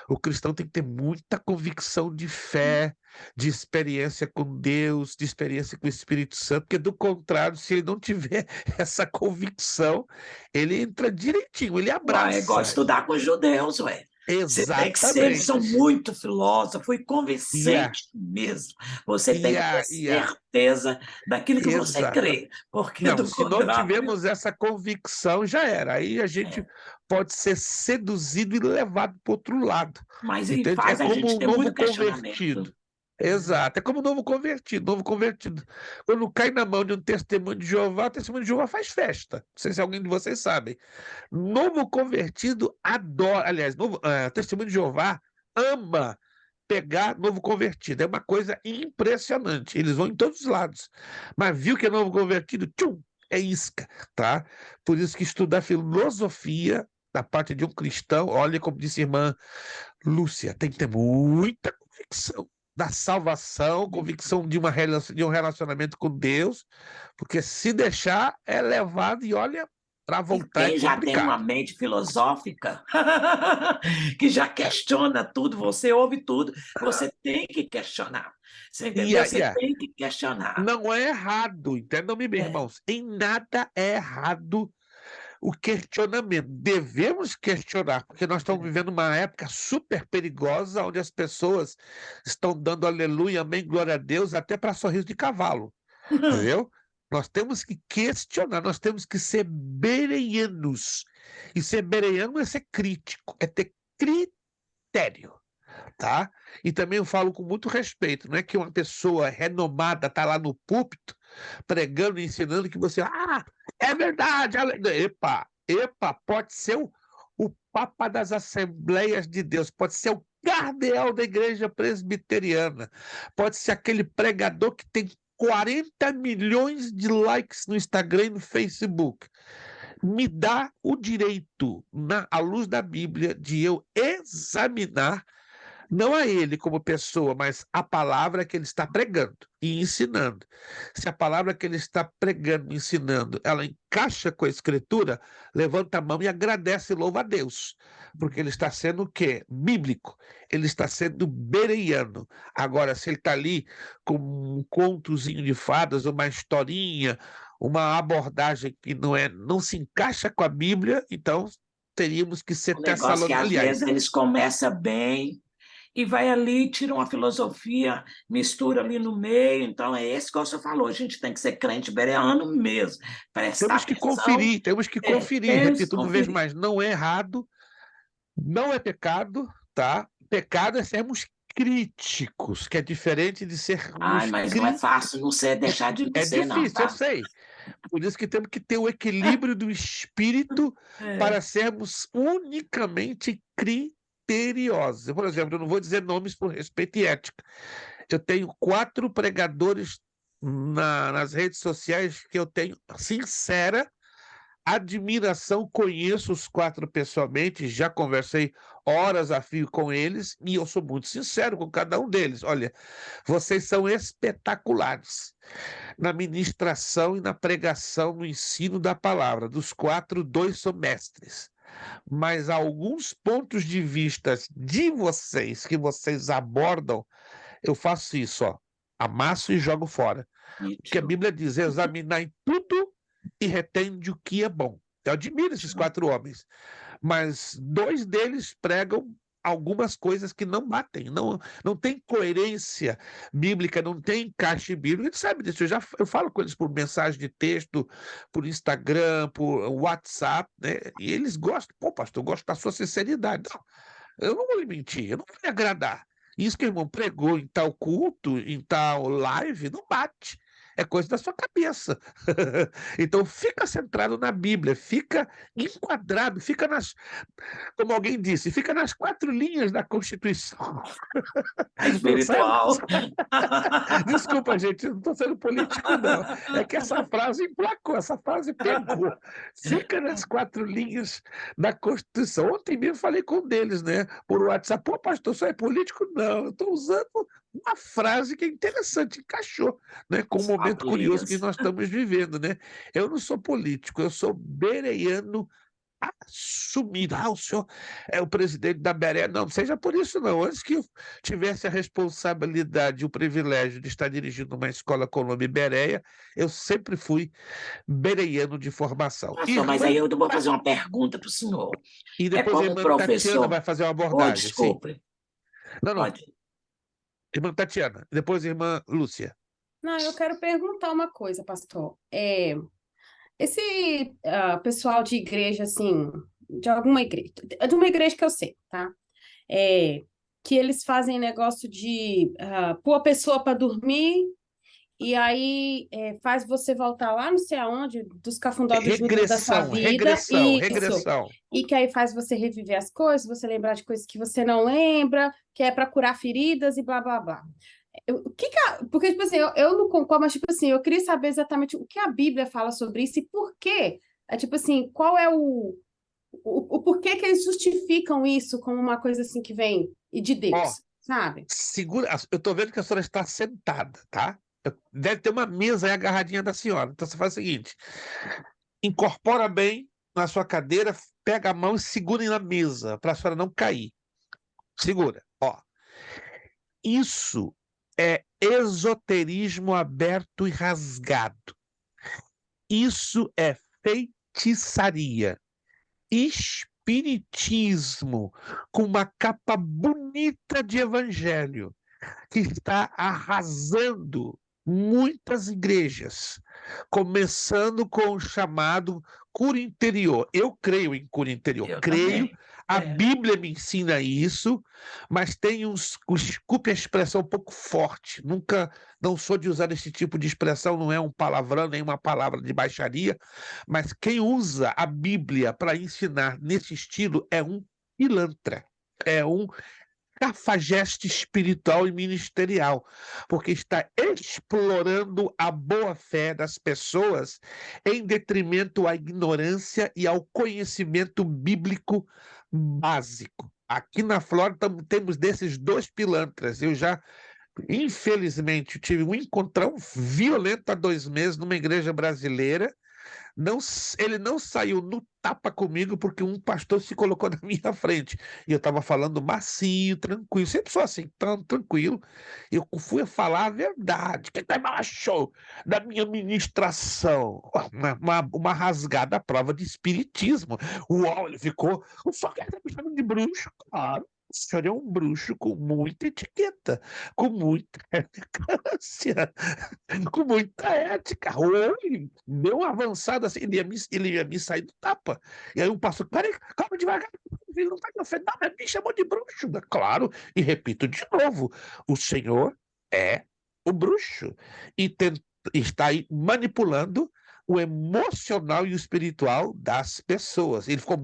o cristão tem que ter muita convicção de fé, de experiência com Deus, de experiência com o Espírito Santo, porque, do contrário, se ele não tiver essa convicção, ele entra direitinho, ele abraça. É igual estudar com os judeus, ué. Exatamente. Eles são muito filósofos e convincentes mesmo. Você tem que ter certeza daquilo que você crê. Porque, se não tivermos essa convicção, já era. Aí a gente pode ser seduzido e levado para o outro lado. Mas faz a gente ter muito questionamento. Exato, é como novo convertido. Novo convertido, quando cai na mão de um testemunho de Jeová, o testemunho de Jeová faz festa. Não sei se alguém de vocês sabe. Novo convertido adora, aliás, testemunho de Jeová ama pegar novo convertido. É uma coisa impressionante. Eles vão em todos os lados. Mas viu que é novo convertido? Tchum! É isca, tá? Por isso que estudar filosofia da parte de um cristão, olha, como disse a irmã Lúcia, tem que ter muita convicção da salvação, convicção de um relacionamento com Deus, porque se deixar é levado e olha, para voltar é Quem já tem uma complicado. mente filosófica, que já questiona tudo, você ouve tudo, você tem que questionar. Você entendeu? Você tem que questionar. Não é errado, entendam-me bem, irmãos. Em nada é errado o questionamento. Devemos questionar, porque nós estamos vivendo uma época super perigosa, onde as pessoas estão dando aleluia, amém, glória a Deus, até para sorriso de cavalo. Entendeu? Nós temos que questionar, nós temos que ser bereanos. E ser bereano é ser crítico, é ter critério. Tá? E também eu falo com muito respeito, não é que uma pessoa renomada está lá no púlpito pregando e ensinando que você, é verdade, epa, pode ser o Papa das Assembleias de Deus, pode ser o cardeal da igreja presbiteriana, pode ser aquele pregador que tem 40 milhões de likes no Instagram e no Facebook. Me dá o direito, à luz da Bíblia, de eu examinar não a ele como pessoa, mas a palavra que ele está pregando e ensinando. Se a palavra que ele está pregando e ensinando, ela encaixa com a Escritura, levanta a mão e agradece e louva a Deus, porque ele está sendo o quê? Bíblico. Ele está sendo bereano. Agora, se ele está ali com um contozinho de fadas, uma historinha, uma abordagem que não se encaixa com a Bíblia, então teríamos que ser Tessalonicenses. Às vezes eles começam bem, e vai ali, tira uma filosofia, mistura ali no meio. Então, é esse que você falou, a gente tem que ser crente bereano mesmo. Temos que conferir, repito uma vez mais, não é errado, não é pecado, tá? Pecado é sermos críticos, que é diferente de sermos mas não é fácil não ser, deixar de não ser, não. É difícil, eu sei. Por isso que temos que ter o equilíbrio do espírito para sermos unicamente criteriosos. Por exemplo, eu não vou dizer nomes por respeito e ética. Eu tenho 4 pregadores nas redes sociais que eu tenho sincera admiração, conheço os 4 pessoalmente, já conversei horas a fio com eles e eu sou muito sincero com cada um deles. Olha, vocês são espetaculares na ministração e na pregação, no ensino da palavra. Dos 4, 2 são mestres. Mas alguns pontos de vista de vocês, que vocês abordam, eu faço isso, amasso e jogo fora. Porque a Bíblia diz, examinar tudo e retende o que é bom. Eu admiro esses 4 homens, mas 2 deles pregam algumas coisas que não batem, não tem coerência bíblica, não tem encaixe bíblico. A gente sabe disso, eu falo com eles por mensagem de texto, por Instagram, por WhatsApp, né? E eles gostam, pastor, eu gosto da sua sinceridade. Não, eu não vou lhe mentir, eu não vou lhe agradar. Isso que o irmão pregou em tal culto, em tal live, não bate. É coisa da sua cabeça. Então, fica centrado na Bíblia, fica enquadrado, como alguém disse, fica nas 4 linhas da Constituição. Espiritual. Desculpa, gente, não estou sendo político, não. É que essa frase emplacou, essa frase pegou. Fica nas 4 linhas da Constituição. Ontem mesmo falei com um deles, né? Por WhatsApp. Pastor, você é político? Não, eu estou usando uma frase que é interessante, encaixou, né, com o momento curioso que nós estamos vivendo, né? Eu não sou político, eu sou bereano assumido. O senhor é o presidente da Berea. Não seja por isso, não. Antes que eu tivesse a responsabilidade e o privilégio de estar dirigindo uma escola com o nome Berea, eu sempre fui bereano de formação. Pastor, mas aí eu vou fazer uma pergunta para o senhor. E depois a irmã Tatiana vai fazer uma abordagem. Desculpe. Sim. Não. Pode. Irmã Tatiana, depois a irmã Lúcia. Não, eu quero perguntar uma coisa, pastor. Esse pessoal de igreja, assim, de alguma igreja, de uma igreja que eu sei, tá? Que eles fazem negócio de pôr a pessoa para dormir e aí faz você voltar lá não sei aonde, dos cafundó do Judas da sua vida. Regressão. E que aí faz você reviver as coisas, você lembrar de coisas que você não lembra, que é para curar feridas e blá, blá, blá. Porque, tipo assim, eu não concordo, mas, tipo assim, eu queria saber exatamente o que a Bíblia fala sobre isso e por quê. Tipo assim, qual é o o porquê que eles justificam isso como uma coisa assim que vem de Deus, sabe? Segura, eu estou vendo que a senhora está sentada, tá? Deve ter uma mesa aí agarradinha da senhora. Então você faz o seguinte: incorpora bem na sua cadeira, pega a mão e segura na mesa, para a senhora não cair. Segura, ó. Isso é esoterismo aberto e rasgado. Isso é feitiçaria. Espiritismo com uma capa bonita de evangelho que está arrasando muitas igrejas, começando com o chamado cura interior. Eu creio em cura interior, creio. A Bíblia me ensina isso, mas tem desculpe a expressão um pouco forte, não sou de usar esse tipo de expressão, não é um palavrão, nem uma palavra de baixaria, mas quem usa a Bíblia para ensinar nesse estilo é um pilantra, é um cafajeste espiritual e ministerial, porque está explorando a boa-fé das pessoas em detrimento à ignorância e ao conhecimento bíblico básico. Aqui na Flórida temos desses dois pilantras. Eu já, infelizmente, tive um encontrão violento há 2 meses numa igreja brasileira. Ele não saiu no tapa comigo porque um pastor se colocou na minha frente. E eu estava falando macio, tranquilo. Sempre sou assim, tão tranquilo. Eu fui a falar a verdade. O que você achou da minha ministração? Uma rasgada prova de espiritismo. Uau, ele ficou... O senhor quer me chamando de bruxo? Claro. O senhor é um bruxo com muita etiqueta, com muita elegância, com muita ética. Oi, deu uma avançada assim, ele ia me sair do tapa. E aí o pastor, peraí, calma devagar, ele não está me ofendendo, mas me chamou de bruxo. Claro, e repito de novo, o Senhor é o bruxo e está aí manipulando o emocional e o espiritual das pessoas. Ele ficou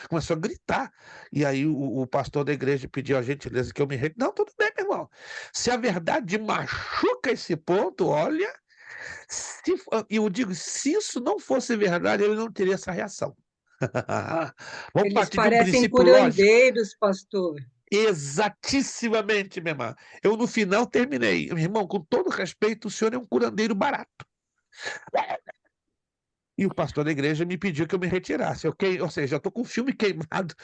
começou a gritar. E aí o pastor da igreja pediu a gentileza que eu me retire. Não, tudo bem, meu irmão. Se a verdade machuca esse ponto, olha, eu digo, se isso não fosse verdade, ele não teria essa reação. Vamos Eles partir de um parecem princípio lógico. curandeiros, pastor. Exatissimamente, minha irmã. Eu, no final, terminei. Meu irmão, com todo respeito, o senhor é um curandeiro barato. E o pastor da igreja me pediu que eu me retirasse. Ou seja, eu estou com o filme queimado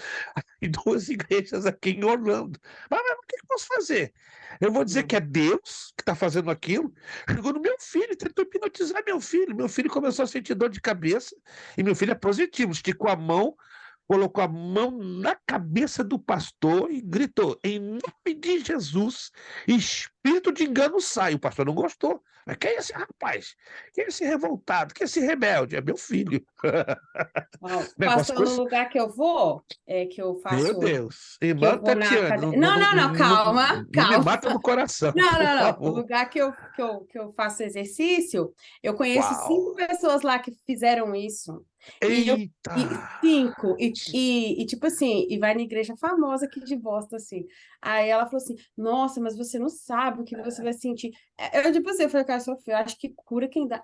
em 2 igrejas aqui em Orlando. Mas o que eu posso fazer? Eu vou dizer que é Deus que está fazendo aquilo. Chegou no meu filho, tentou hipnotizar meu filho. Meu filho começou a sentir dor de cabeça. E meu filho é positivo, esticou a mão, colocou a mão na cabeça do pastor e gritou: em nome de Jesus, espírito de engano sai. O pastor não gostou. Mas quem é esse rapaz? Quem é esse revoltado? Quem é esse rebelde? É meu filho. Pastor, no lugar que eu vou, que eu faço... Meu Deus. Que Irmã eu vou na Tatiana, não, calma. Não me mata no coração, por Não. O favor. lugar que eu faço exercício, eu conheço Uau. 5 pessoas lá que fizeram isso. Eita! 5. E tipo assim, e vai na igreja famosa aqui de Boston, assim. Aí ela falou assim, nossa, mas você não sabe o que você vai sentir. Eu, tipo assim, eu falei, cara, Sofia, eu acho que cura quem dá.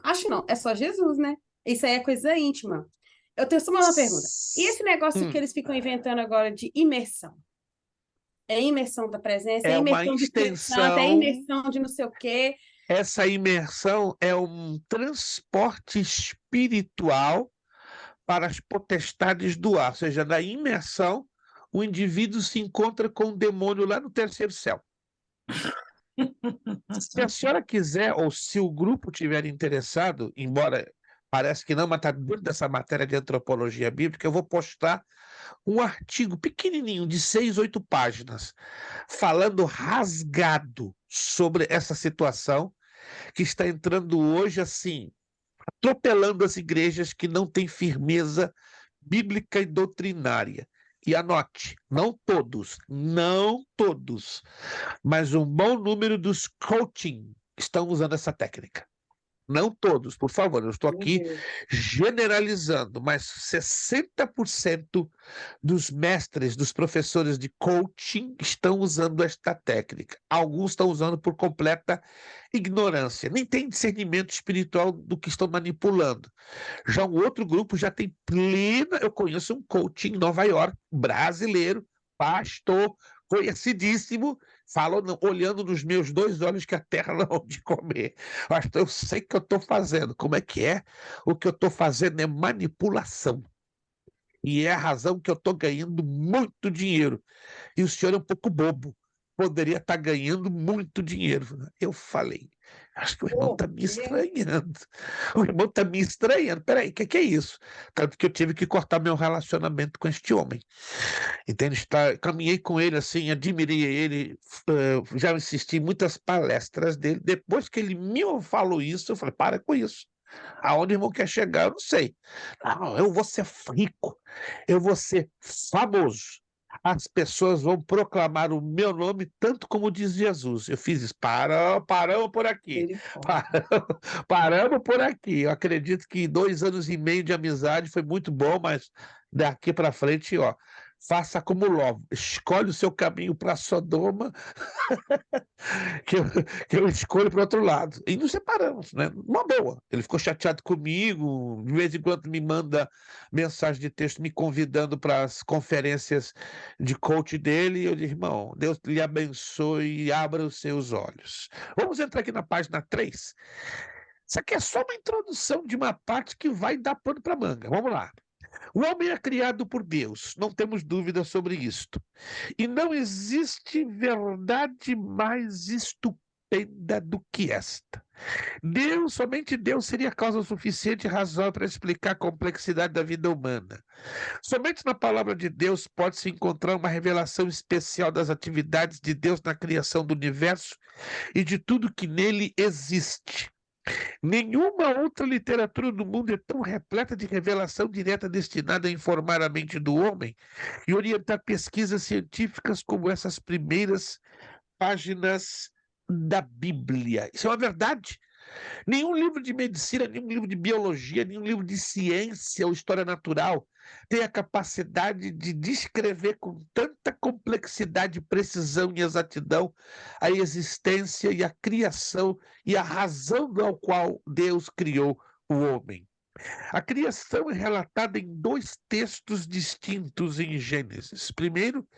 Acho não, é só Jesus, né? Isso aí é coisa íntima. Eu tenho só uma pergunta. E esse negócio que eles ficam inventando agora de imersão? É imersão da presença, é imersão de Espírito Santo, é imersão de não sei o quê. Essa imersão é um transporte espiritual para as potestades do ar. Ou seja, na imersão, o indivíduo se encontra com o demônio lá no 3º céu. Se a senhora quiser, ou se o grupo tiver interessado, embora parece que não, mas está dentro dessa matéria de antropologia bíblica, eu vou postar um artigo pequenininho, de 6, 8 páginas, falando rasgado sobre essa situação que está entrando hoje, assim, atropelando as igrejas que não têm firmeza bíblica e doutrinária. E anote, não todos, mas um bom número dos coaching estão usando essa técnica. Não todos, por favor, eu estou aqui generalizando, mas 60% dos mestres, dos professores de coaching estão usando esta técnica. Alguns estão usando por completa ignorância, nem tem discernimento espiritual do que estão manipulando. Já um outro grupo já tem plena... Eu conheço um coaching em Nova York, brasileiro, pastor, conhecidíssimo, fala olhando nos meus 2 olhos que a terra não há de comer. Pastor, eu sei o que eu estou fazendo. Como é que é? O que eu estou fazendo é manipulação. E é a razão que eu estou ganhando muito dinheiro. E o senhor é um pouco bobo. Poderia estar ganhando muito dinheiro. Eu falei, acho que o irmão está me estranhando. O irmão está me estranhando. Peraí, o que é isso? Tanto que eu tive que cortar meu relacionamento com este homem. Entende? Caminhei com ele assim, admirei ele, já assisti muitas palestras dele. Depois que ele me falou isso, eu falei, para com isso. Aonde o irmão quer chegar, eu não sei. Não, eu vou ser rico, eu vou ser famoso. As pessoas vão proclamar o meu nome, tanto como diz Jesus. Eu fiz isso. Paramos por aqui. Paramos por aqui. Eu acredito que 2 anos e meio de amizade foi muito bom, mas daqui para frente, ó, faça como Ló, escolhe o seu caminho para Sodoma, que eu escolho para o outro lado. E nos separamos, né? Uma boa. Ele ficou chateado comigo, de vez em quando me manda mensagem de texto me convidando para as conferências de coach dele. E eu digo, irmão, Deus lhe abençoe e abra os seus olhos. Vamos entrar aqui na página 3. Isso aqui é só uma introdução de uma parte que vai dar pano para manga. Vamos lá. O homem é criado por Deus, não temos dúvida sobre isto. E não existe verdade mais estupenda do que esta. Somente Deus seria causa suficiente e razão para explicar a complexidade da vida humana. Somente na palavra de Deus pode-se encontrar uma revelação especial das atividades de Deus na criação do universo e de tudo que nele existe. Nenhuma outra literatura no mundo é tão repleta de revelação direta destinada a informar a mente do homem e orientar pesquisas científicas como essas primeiras páginas da Bíblia. Isso é uma verdade. Nenhum livro de medicina, nenhum livro de biologia, nenhum livro de ciência ou história natural tem a capacidade de descrever com tanta complexidade, precisão e exatidão a existência e a criação e a razão pela qual Deus criou o homem. A criação é relatada em 2 textos distintos em Gênesis. Primeiro,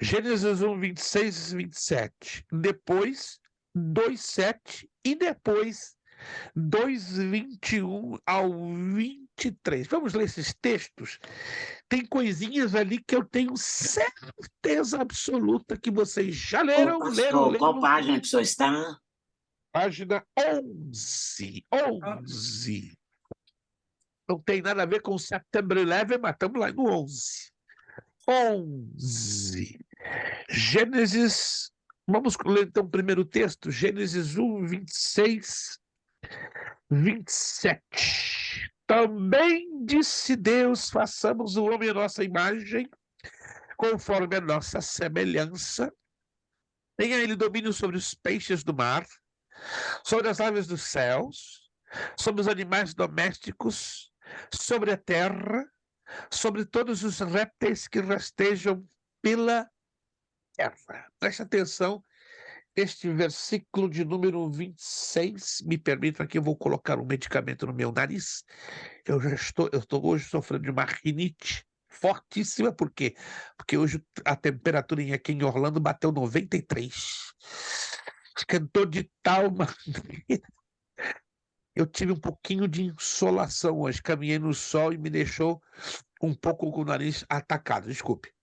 Gênesis 1, 26 e 27. Depois, 2, 7 e depois 2, 21 ao 23. Vamos ler esses textos? Tem coisinhas ali que eu tenho certeza absoluta que vocês já leram. Pastor, qual página que o senhor está? Página 11. 11. Não tem nada a ver com o September 11, mas estamos lá no 11. 11. Gênesis... Vamos ler então o primeiro texto, Gênesis 1, 26, 27. Também disse Deus, façamos o homem à nossa imagem, conforme a nossa semelhança. Tenha ele domínio sobre os peixes do mar, sobre as aves dos céus, sobre os animais domésticos, sobre a terra, sobre todos os répteis que rastejam pela terra. Preste atenção, este versículo de número 26, me permitam aqui, eu vou colocar um medicamento no meu nariz. Eu estou hoje sofrendo de uma rinite fortíssima, por quê? Porque hoje a temperatura aqui em Orlando bateu 93. Esquentou de tal maneira. Eu tive um pouquinho de insolação hoje, caminhei no sol e me deixou um pouco com o nariz atacado, desculpe.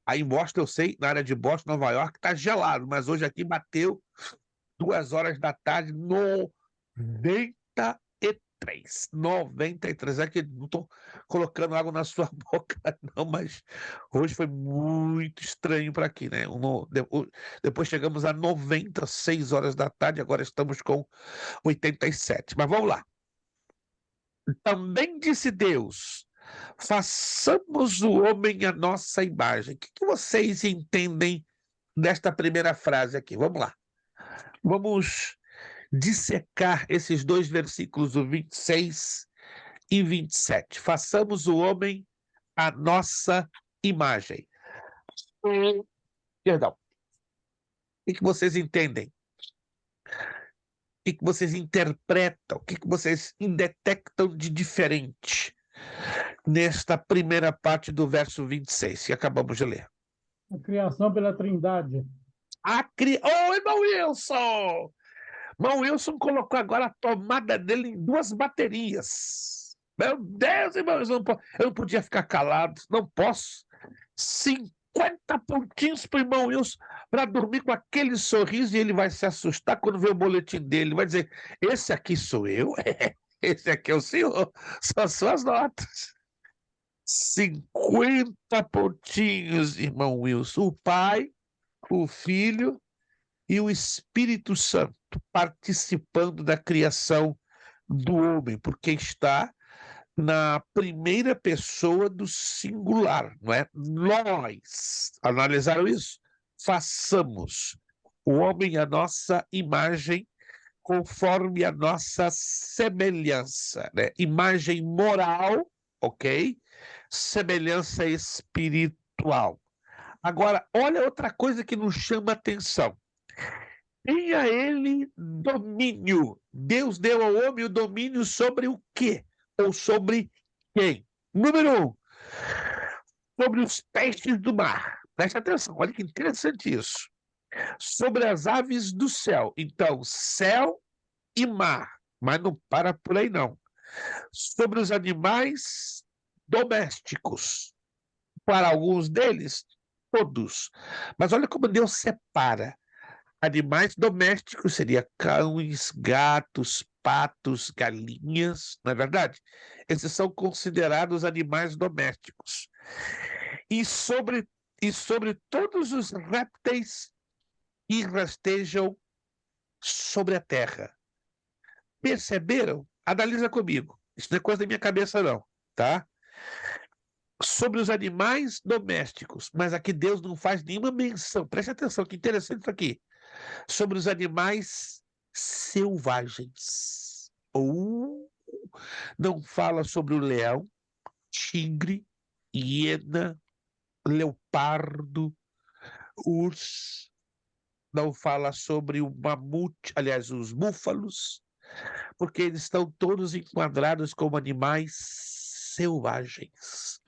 Aí em Boston, eu sei, na área de Boston, Nova York, tá gelado, mas hoje aqui bateu 2 horas da tarde, 93. 93. É que não estou colocando água na sua boca, não, mas hoje foi muito estranho para aqui, né? Depois chegamos a 96 horas da tarde, agora estamos com 87. Mas vamos lá. Também disse Deus, façamos o homem à nossa imagem. O que vocês entendem desta primeira frase aqui? Vamos lá. Vamos dissecar esses dois versículos, o 26 e 27. Façamos o homem à nossa imagem. Perdão. O que vocês entendem? O que vocês interpretam? O que vocês detectam de diferente nesta primeira parte do verso 26 que acabamos de ler? A criação pela Trindade. Oh, irmão Wilson! Irmão Wilson colocou agora a tomada dele em 2 baterias. Meu Deus, irmão Wilson, eu não podia ficar calado, não posso. 50 pontinhos para o irmão Wilson para dormir com aquele sorriso, e ele vai se assustar quando ver o boletim dele. Vai dizer, esse aqui sou eu? Esse aqui é o senhor. São suas notas. 50 pontinhos, irmão Wilson. O Pai, o Filho e o Espírito Santo participando da criação do homem, porque está na primeira pessoa do singular, não é? Nós, analisaram isso? Façamos o homem à nossa imagem, conforme a nossa semelhança, né? Imagem moral, ok? Semelhança espiritual. Agora, olha outra coisa que nos chama a atenção. Tenha ele domínio. Deus deu ao homem o domínio sobre o quê? Ou sobre quem? Número 1, sobre os peixes do mar. Preste atenção, olha que interessante isso. Sobre as aves do céu. Então, céu e mar. Mas não para por aí, não. Sobre os animais domésticos. Para alguns deles, todos. Mas olha como Deus separa. Animais domésticos seria cães, gatos, patos, galinhas, não é verdade? Esses são considerados animais domésticos. E sobre todos os répteis que rastejam sobre a terra. Perceberam? Analisa comigo. Isso não é coisa da minha cabeça, não, tá? Sobre os animais domésticos, mas aqui Deus não faz nenhuma menção. Preste atenção, que interessante isso aqui. Sobre os animais selvagens. Ou não fala sobre o leão, tigre, hiena, leopardo, urso. Não fala sobre o mamute, aliás, os búfalos, porque eles estão todos enquadrados como animais selvagens.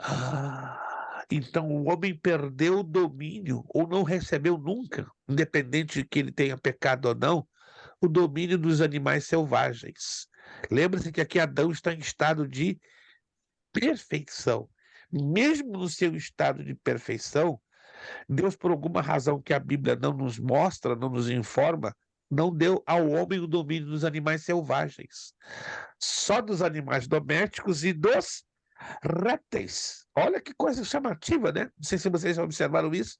Então o homem perdeu o domínio, ou não recebeu nunca, independente de que ele tenha pecado ou não, o domínio dos animais selvagens. Lembra-se que aqui Adão está em estado de perfeição. Mesmo no seu estado de perfeição, Deus, por alguma razão que a Bíblia não nos mostra, não nos informa, não deu ao homem o domínio dos animais selvagens. Só dos animais domésticos e dos répteis. Olha que coisa chamativa, né? Não sei se vocês já observaram isso.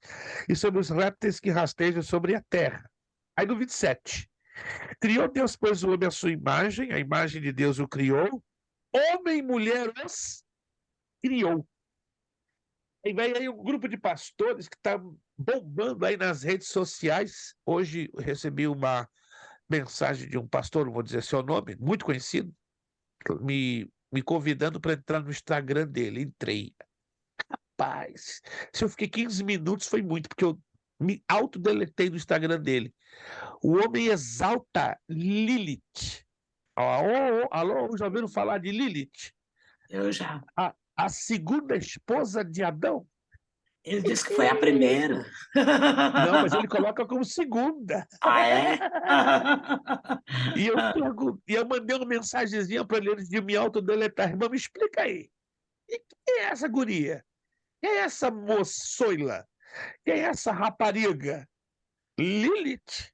E sobre os répteis que rastejam sobre a terra. Aí no 27. Criou Deus, pois, o homem à sua imagem, a imagem de Deus o criou. Homem e mulher os criou. E vem aí um grupo de pastores que está bombando aí nas redes sociais. Hoje eu recebi uma mensagem de um pastor, não vou dizer seu nome, muito conhecido, me convidando para entrar no Instagram dele. Entrei. Rapaz, se eu fiquei 15 minutos foi muito, porque eu me autodeletei do Instagram dele. O homem exalta Lilith. Alô, já ouviram falar de Lilith? Eu já. A segunda esposa de Adão. Ele disse que foi a primeira. Não, mas ele coloca como segunda. Ah, é? E eu mandei uma mensagenzinha para ele antes de me autodeletar. Irmão, me explica aí. E quem é essa guria? Quem é essa moçoila? Quem é essa rapariga? Lilith.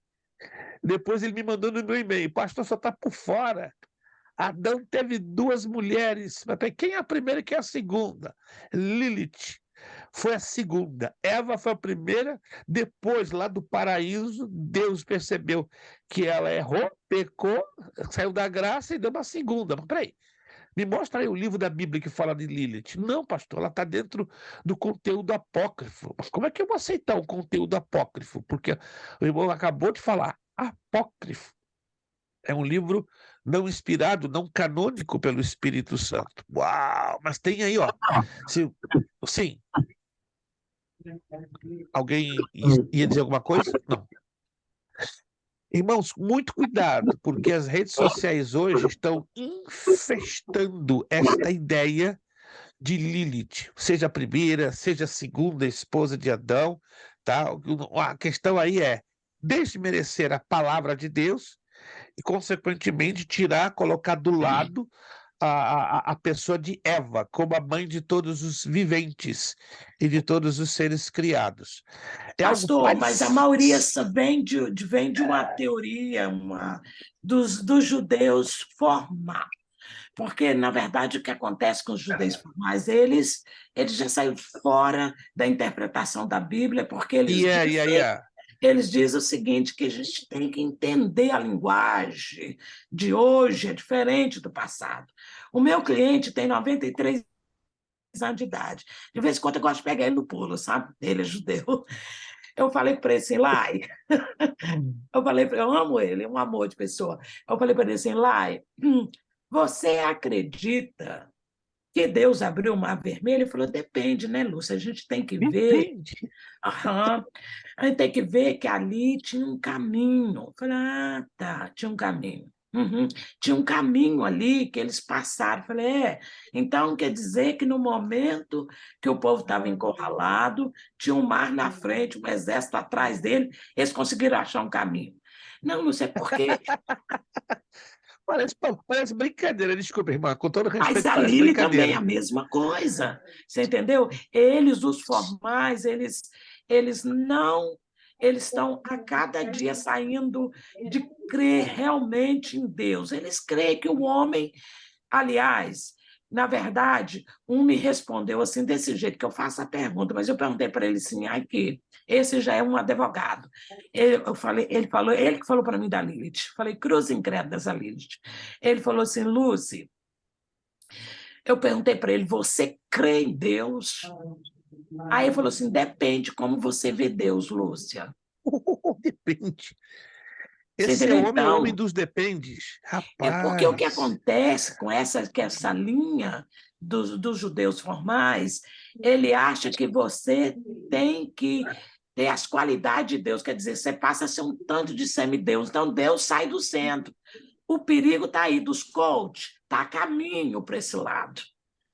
Depois ele me mandou no meu e-mail. Pastor, só está por fora. Adão teve 2 mulheres. Quem é a primeira e quem é a segunda? Lilith foi a segunda. Eva foi a primeira. Depois, lá do paraíso, Deus percebeu que ela errou, pecou, saiu da graça e deu uma segunda. Mas peraí, me mostra aí o livro da Bíblia que fala de Lilith. Não, pastor, ela está dentro do conteúdo apócrifo. Mas como é que eu vou aceitar um conteúdo apócrifo? Porque o irmão acabou de falar apócrifo. É um livro não inspirado, não canônico pelo Espírito Santo. Uau! Mas tem aí, ó. Sim. Alguém ia dizer alguma coisa? Não. Irmãos, muito cuidado, porque as redes sociais hoje estão infestando esta ideia de Lilith, seja a primeira, seja a segunda esposa de Adão, tá? A questão aí é desmerecer a palavra de Deus e, consequentemente, colocar do lado a pessoa de Eva como a mãe de todos os viventes e de todos os seres criados. Pastor, mas a maioria vem de uma teoria dos judeus formais. Porque, na verdade, o que acontece com os judeus formais, eles já saíram fora da interpretação da Bíblia, porque eles dizem o seguinte, que a gente tem que entender a linguagem de hoje, é diferente do passado. O meu cliente tem 93 anos de idade. De vez em quando eu gosto de pegar ele no pulo, sabe? Ele é judeu. Eu falei para ele assim, Lai, eu amo ele, é um amor de pessoa. Eu falei para ele assim, Lai, você acredita que Deus abriu o Mar Vermelho? Ele falou, depende, né, Lúcia? A gente tem que ver. A gente tem que ver que ali tinha um caminho. Eu falei, tá, tinha um caminho. Tinha um caminho ali que eles passaram. Eu falei, então quer dizer que no momento que o povo estava encurralado, tinha um mar na frente, um exército atrás dele, eles conseguiram achar um caminho. Não, Lúcia, é porque... Parece brincadeira, desculpa, irmã, com todo respeito, mas a parece Lili brincadeira. também é a mesma coisa, você entendeu? Eles, os formais, eles estão a cada dia saindo de crer realmente em Deus. Eles creem que o homem, aliás, na verdade, um me respondeu assim, desse jeito que eu faço a pergunta, mas eu perguntei para ele assim, aqui, esse já é um advogado. Ele que falou para mim da Lilith. Falei, cruz incrédula dessa Lilith. Ele falou assim, Lucy, eu perguntei para ele, você crê em Deus? Aí ele falou assim, depende como você vê Deus, Lúcia. Depende. Esse é o homem dos dependes. Rapaz. É porque o que acontece com essa linha dos judeus formais, ele acha que você tem que ter as qualidades de Deus, quer dizer, você passa a ser um tanto de semideus, então Deus sai do centro. O perigo está aí dos coaches, está a caminho para esse lado.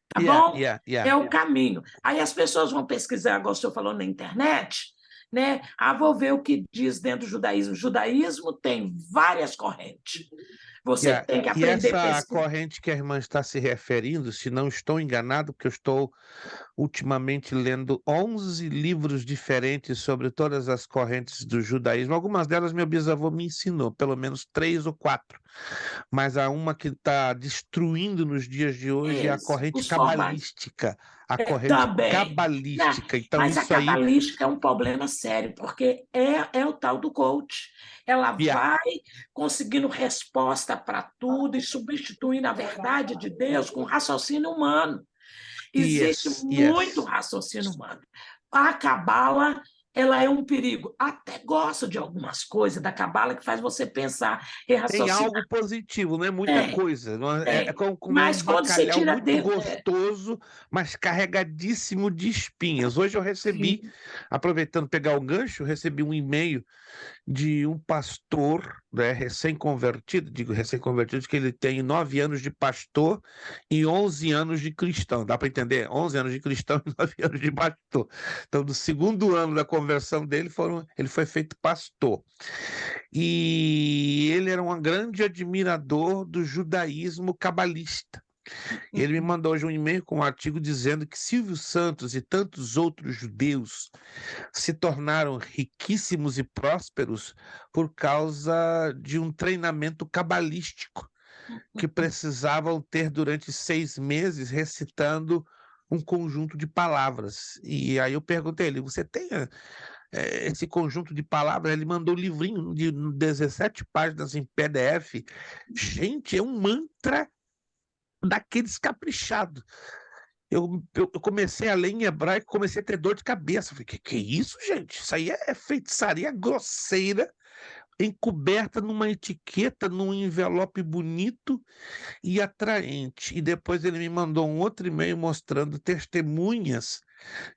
Tá bom? É o caminho. Aí as pessoas vão pesquisar, agora o senhor falou na internet, né? Vou ver o que diz dentro do judaísmo. O judaísmo tem várias correntes. Você tem que aprender a essa corrente que a irmã está se referindo, se não estou enganado, porque eu estou ultimamente lendo 11 livros diferentes sobre todas as correntes do judaísmo. Algumas delas meu bisavô me ensinou, pelo menos 3 ou 4. Mas há uma que está destruindo nos dias de hoje é a corrente cabalística. A corrente cabalística. Então, mas a cabalística é um problema sério, porque é o tal do coach. Ela vai conseguindo resposta para tudo e substituindo a verdade de Deus com raciocínio humano. Existe muito raciocínio humano. A cabala, ela é um perigo. Até gosto de algumas coisas da cabala que faz você pensar e raciocinar. Tem algo positivo, não é muita coisa. É como mas um quando você tira muito gostoso, mas carregadíssimo de espinhas. Hoje eu recebi, aproveitando pegar o gancho, recebi um e-mail de um pastor, né, recém-convertido, que ele tem 9 anos de pastor e 11 anos de cristão. Dá para entender? 11 anos de cristão e 9 anos de pastor. Então, do segundo ano da conversão dele, ele foi feito pastor. E ele era um grande admirador do judaísmo cabalista. E ele me mandou hoje um e-mail com um artigo dizendo que Silvio Santos e tantos outros judeus se tornaram riquíssimos e prósperos por causa de um treinamento cabalístico que precisavam ter durante 6 meses recitando um conjunto de palavras. E aí eu perguntei a ele, você tem esse conjunto de palavras? Ele mandou um livrinho de 17 páginas em PDF. Gente, é um mantra daqueles caprichados. Eu comecei a ler em hebraico, comecei a ter dor de cabeça. Falei, que é isso, gente? Isso aí é feitiçaria grosseira encoberta numa etiqueta, num envelope bonito e atraente. E depois ele me mandou um outro e-mail mostrando testemunhas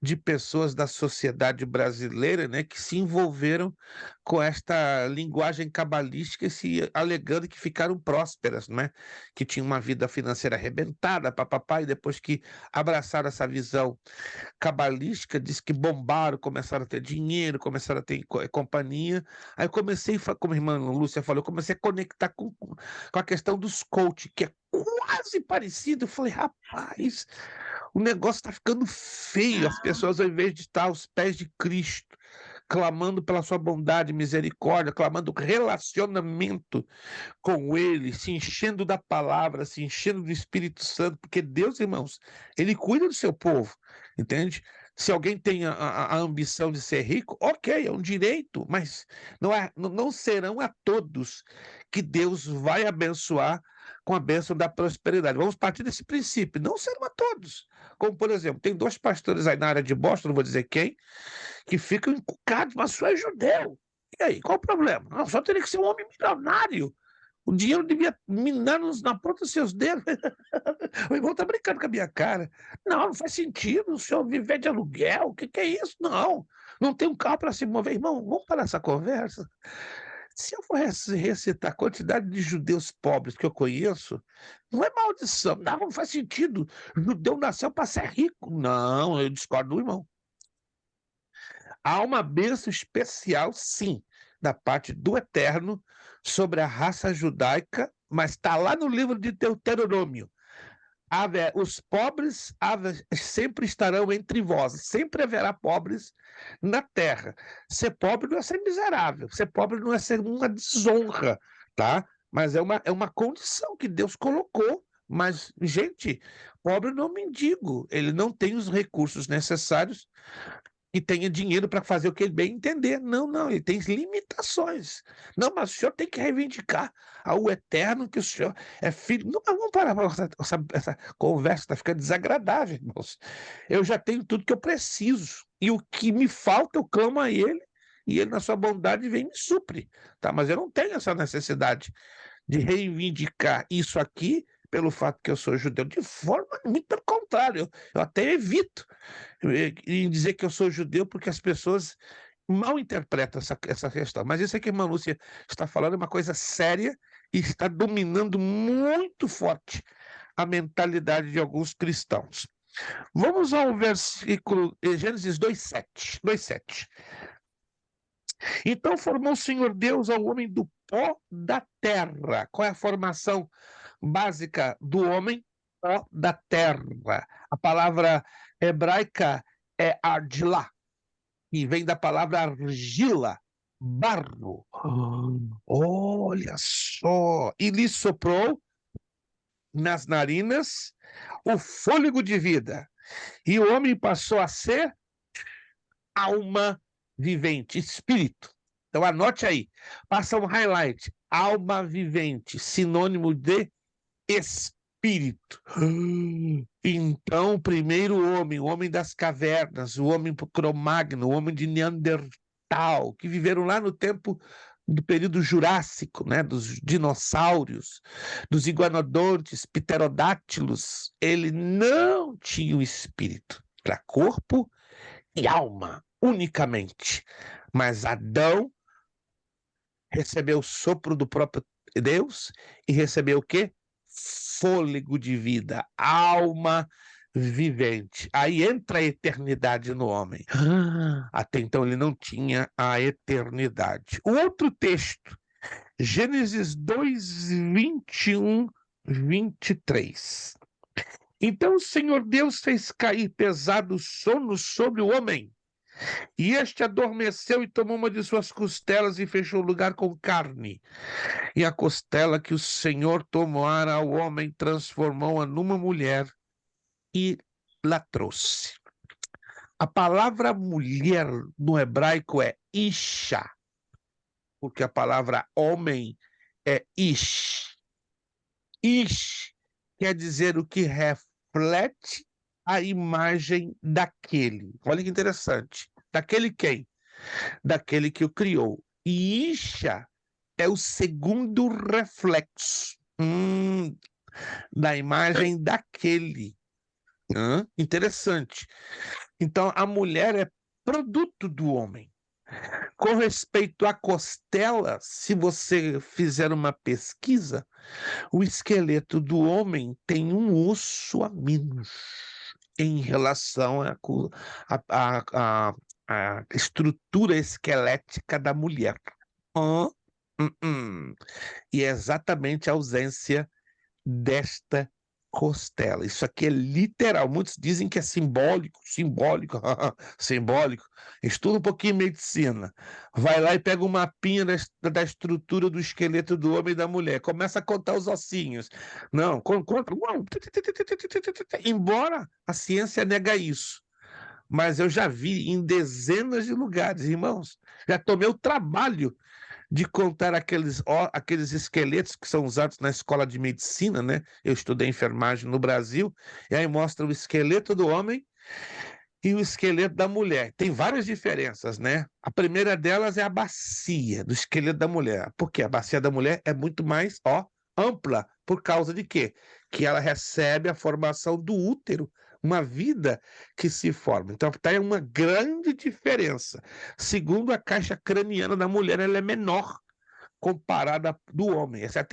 de pessoas da sociedade brasileira, né, que se envolveram com esta linguagem cabalística, alegando que ficaram prósperas, né, que tinham uma vida financeira arrebentada, papapá, e depois que abraçaram essa visão cabalística, diz que bombaram, começaram a ter dinheiro, começaram a ter companhia. Aí eu comecei, como a irmã Lúcia falou, eu comecei a conectar com a questão dos coach, que é quase parecido. Eu falei, rapaz, o negócio está ficando feio. As pessoas, ao invés de estar aos pés de Cristo, clamando pela sua bondade e misericórdia, clamando relacionamento com Ele, se enchendo da palavra, se enchendo do Espírito Santo, porque Deus, irmãos, Ele cuida do seu povo, entende? Se alguém tem a ambição de ser rico, ok, é um direito, mas não serão a todos que Deus vai abençoar com a bênção da prosperidade. Vamos partir desse princípio, não serão a todos. Como, por exemplo, tem 2 pastores aí na área de Boston, não vou dizer quem, que ficam encucados, mas só é judeu. E aí, qual o problema? Não, só teria que ser um homem milionário. O dinheiro devia minar na ponta dos seus dedos. O irmão está brincando com a minha cara. Não faz sentido o senhor viver de aluguel. O que é isso? Não tem um carro para se mover. Irmão, vamos parar essa conversa. Se eu for recitar a quantidade de judeus pobres que eu conheço, não é maldição. Não faz sentido. O judeu nasceu para ser rico. Não, eu discordo do irmão. Há uma bênção especial, sim, da parte do Eterno sobre a raça judaica, mas está lá no livro de Deuteronômio. Os pobres sempre estarão entre vós, sempre haverá pobres na terra. Ser pobre não é ser miserável, ser pobre não é ser uma desonra, tá? Mas é uma condição que Deus colocou. Mas, gente, pobre não é mendigo, ele não tem os recursos necessários e tenha dinheiro para fazer o que ele bem entender. Não, ele tem limitações. Não, mas o senhor tem que reivindicar ao Eterno que o senhor é filho. Não, mas vamos parar, essa conversa está ficando desagradável, irmãos. Eu já tenho tudo que eu preciso, e o que me falta eu clamo a ele, e ele na sua bondade vem e me supre, tá? Mas eu não tenho essa necessidade de reivindicar isso aqui pelo fato que eu sou judeu, de forma muito pelo contrário, eu até evito em dizer que eu sou judeu, porque as pessoas mal interpretam essa questão. Mas isso é que a irmã Lúcia está falando, é uma coisa séria e está dominando muito forte a mentalidade de alguns cristãos. Vamos ao versículo Gênesis 2:7. Então formou o Senhor Deus ao homem do pó da terra. Qual é a formação básica do homem? Pó da terra. A palavra hebraica é ardilá, e vem da palavra argila, barro. Olha só! E lhe soprou nas narinas o fôlego de vida, e o homem passou a ser alma vivente, espírito. Então anote aí, passa um highlight: alma vivente, sinônimo de espírito. Então, o primeiro homem, o homem das cavernas, o homem Cro-Magno, o homem de Neandertal, que viveram lá no tempo do período Jurássico, né, dos dinossauros, dos iguanodontes, pterodáctilos, ele não tinha um espírito, para corpo e alma unicamente. Mas Adão recebeu o sopro do próprio Deus e recebeu o quê? Fôlego de vida, alma vivente. Aí entra a eternidade no homem. Até então ele não tinha a eternidade. O outro texto, Gênesis 2:21, 23. Então o Senhor Deus fez cair pesado sono sobre o homem, e este adormeceu e tomou uma de suas costelas e fechou o lugar com carne. E a costela que o Senhor tomara ao homem transformou-a numa mulher e la trouxe. A palavra mulher no hebraico é isha, porque a palavra homem é ish. Ish quer dizer o que reflete a imagem daquele. Olha que interessante. Daquele quem? Daquele que o criou. E isha é o segundo reflexo da imagem daquele. Interessante. Então, a mulher é produto do homem. Com respeito à costela, se você fizer uma pesquisa, o esqueleto do homem tem um osso a menos em relação à estrutura esquelética da mulher. E é exatamente a ausência desta costela. Isso aqui é literal. Muitos dizem que é simbólico. Simbólico. Estuda um pouquinho medicina. Vai lá e pega um mapinha da estrutura do esqueleto do homem e da mulher. Começa a contar os ossinhos. Não, conta. Embora a ciência nega isso. Mas eu já vi em dezenas de lugares, irmãos. Já tomei o trabalho de contar aqueles esqueletos que são usados na escola de medicina, né? Eu estudei enfermagem no Brasil, e aí mostra o esqueleto do homem e o esqueleto da mulher. Tem várias diferenças, né? A primeira delas é a bacia do esqueleto da mulher. Por quê? A bacia da mulher é muito mais, ampla. Por causa de quê? Que ela recebe a formação do útero, uma vida que se forma. Então, tá aí uma grande diferença. Segundo a caixa craniana da mulher, ela é menor comparada à do homem. Essa é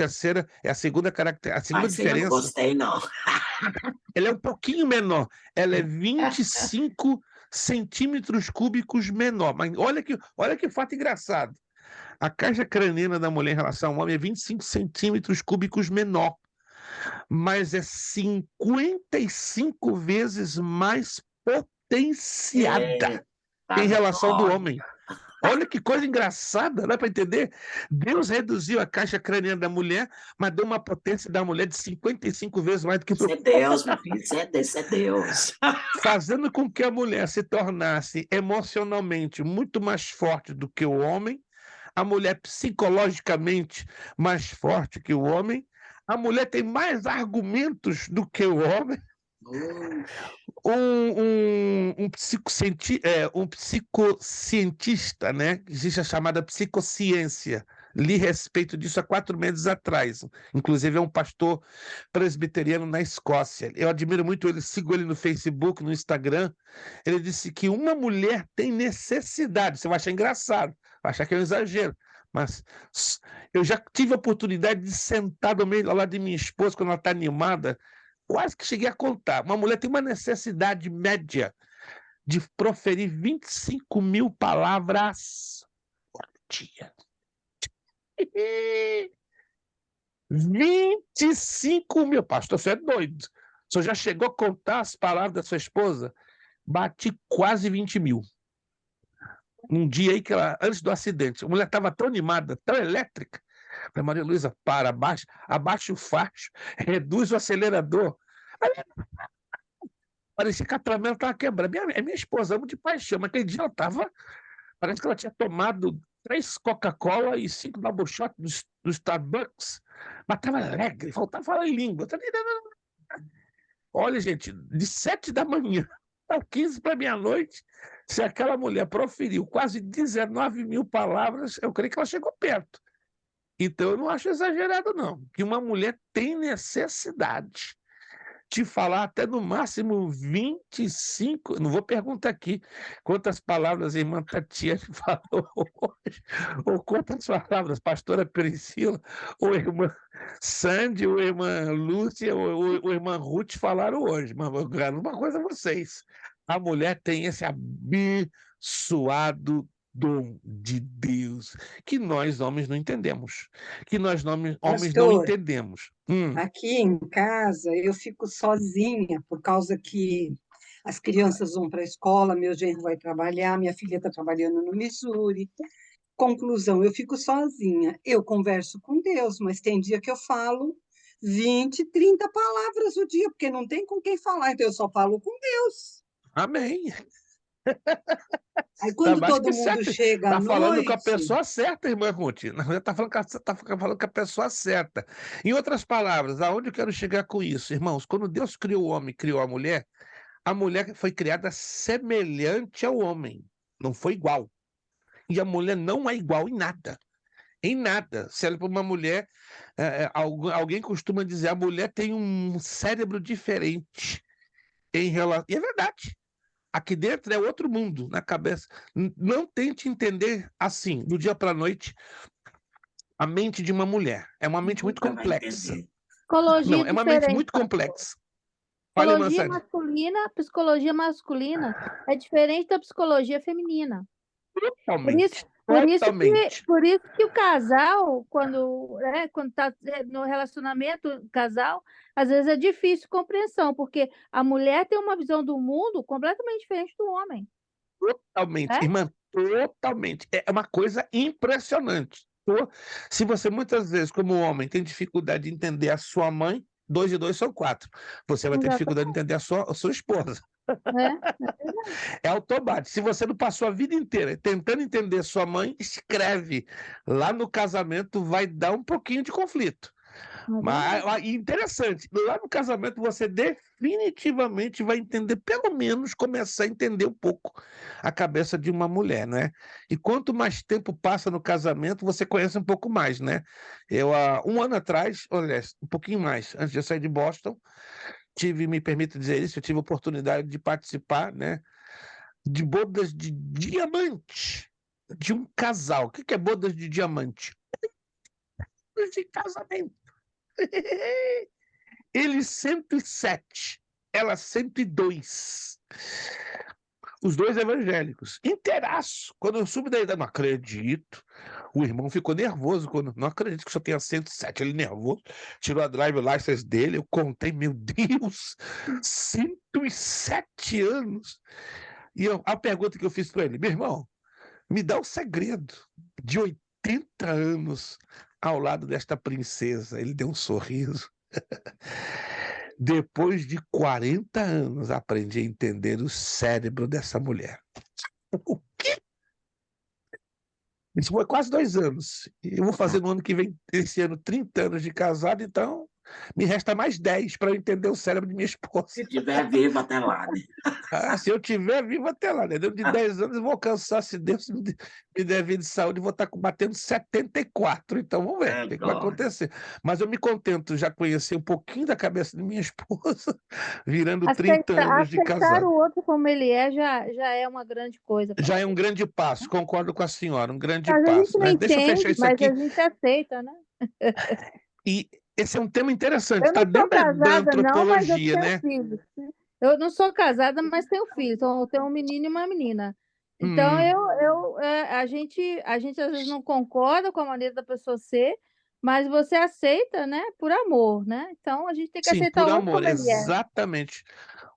a segunda característica, a segunda diferença. Eu não gostei, não. Ela é um pouquinho menor. Ela é 25 centímetros cúbicos menor. Mas olha que fato engraçado. A caixa craniana da mulher em relação ao homem é 25 centímetros cúbicos menor, mas é 55 vezes mais potenciada em relação do homem. Olha que coisa engraçada, dá para entender? Deus reduziu a caixa craniana da mulher, mas deu uma potência da mulher de 55 vezes mais do que... Isso é Deus, meu filho, isso é Deus. Fazendo com que a mulher se tornasse emocionalmente muito mais forte do que o homem, a mulher psicologicamente mais forte que o homem, a mulher tem mais argumentos do que o homem. Um psicocientista, né? Existe a chamada psicociência. Li respeito disso há 4 meses atrás. Inclusive, é um pastor presbiteriano na Escócia. Eu admiro muito ele, sigo ele no Facebook, no Instagram. Ele disse que uma mulher tem necessidade. Você vai achar engraçado, vai achar que é um exagero. Mas eu já tive a oportunidade de sentar ao lado de minha esposa, quando ela está animada, quase que cheguei a contar. Uma mulher tem uma necessidade média de proferir 25 mil palavras por dia. 25 mil. Pastor, você é doido. O senhor já chegou a contar as palavras da sua esposa? Bati quase 20 mil. Um dia aí que antes do acidente, a mulher estava tão animada, tão elétrica. Falei, Maria Luísa, abaixa o facho, reduz o acelerador. Parecia que a tramela estava quebrando. Minha esposa, amo de paixão, mas aquele dia ela estava... Parece que ela tinha tomado 3 Coca-Cola e 5 Double Shot do Starbucks, mas estava alegre, faltava falar em língua. Olha, gente, de 7 da manhã às 15 para meia-noite, se aquela mulher proferiu quase 19 mil palavras, eu creio que ela chegou perto. Então, eu não acho exagerado, não, que uma mulher tem necessidade de falar até no máximo 25, não vou perguntar aqui quantas palavras a irmã Tatiana falou hoje, ou quantas palavras a pastora Priscila, ou a irmã Sandy, ou a irmã Lúcia, ou a irmã Ruth falaram hoje, mas eu garanto uma coisa a vocês, a mulher tem esse abençoado dom de Deus, que nós homens não entendemos, que nós homens não entendemos. Aqui em casa eu fico sozinha, por causa que as crianças vão para a escola, meu genro vai trabalhar, minha filha está trabalhando no Missouri. Conclusão, eu fico sozinha. Eu converso com Deus, mas tem dia que eu falo 20, 30 palavras o dia, porque não tem com quem falar, então eu só falo com Deus. Amém. Aí quando todo mundo chega à noite... Está falando com a pessoa certa, irmã Ruth. Está falando com a pessoa certa. Em outras palavras, aonde eu quero chegar com isso? Irmãos, quando Deus criou o homem, criou a mulher foi criada semelhante ao homem. Não foi igual. E a mulher não é igual em nada. Em nada. Se olha para uma mulher, alguém costuma dizer, a mulher tem um cérebro diferente em relação... E é verdade. Aqui dentro é outro mundo, na cabeça. Não tente entender assim, do dia para a noite, a mente de uma mulher. É uma mente muito Nunca vai complexa. entender. Não, Psicologia é uma mente diferente, muito pastor. complexa. Fale, Psicologia masculina é diferente da psicologia feminina. Por isso, Totalmente. por isso que o casal, quando está no relacionamento, casal, às vezes é difícil compreensão, porque a mulher tem uma visão do mundo completamente diferente do homem. Totalmente, É? irmã, totalmente. É uma coisa impressionante. Se você muitas vezes, como homem, tem dificuldade de entender a sua mãe, 2 e 2 são 4. Você vai ter dificuldade de entender a sua esposa. É automático. Se você não passou a vida inteira tentando entender sua mãe, escreve. Lá no casamento vai dar um pouquinho de conflito. Mas interessante, lá no casamento você definitivamente vai entender, pelo menos começar a entender um pouco a cabeça de uma mulher, né? E quanto mais tempo passa no casamento, você conhece um pouco mais, né? Eu, há um ano atrás, olha, um pouquinho mais, antes de eu sair de Boston, me permito dizer isso, eu tive a oportunidade de participar, né, de bodas de diamante de um casal. O que é bodas de diamante? De casamento. Ele 107, ela 102. Os dois evangélicos. Inteiraço. Quando eu subi daí, não acredito. O irmão ficou nervoso. Não acredito que só tenha 107. Ele nervoso. Tirou a drive license dele. Eu contei, meu Deus, 107 anos. E a pergunta que eu fiz para ele, meu irmão, me dá o segredo de 80 anos ao lado desta princesa. Ele deu um sorriso. Depois de 40 anos, aprendi a entender o cérebro dessa mulher. O quê? Isso foi quase 2 anos. Eu vou fazer no ano que vem, esse ano, 30 anos de casado, então me resta mais 10 para eu entender o cérebro de minha esposa. Se tiver vivo até lá, né? Se eu tiver vivo até lá, né? Dentro de 10 anos eu vou alcançar, se Deus me der vida de saúde, vou estar batendo 74. Então vamos ver o que vai acontecer. Mas eu me contento, já conheci um pouquinho da cabeça de minha esposa, virando 30 anos de Aceitar casado. o outro como ele é já é uma grande coisa. Já é um grande passo, concordo com a senhora, um grande Mas a gente passo. não Mas deixa eu fechar entende, isso mas aqui. a gente aceita, né? E esse é um tema interessante, Eu está não sou dentro da casada, não, mas eu antropologia, tenho né? filhos. Eu não sou casada, mas tenho filhos. Então, eu tenho um menino e uma menina. Então, a gente às vezes não concorda com a maneira da pessoa ser, mas você aceita, né? Por amor, né? Então, a gente tem que Sim, aceitar por o outro amor, como ele é. exatamente.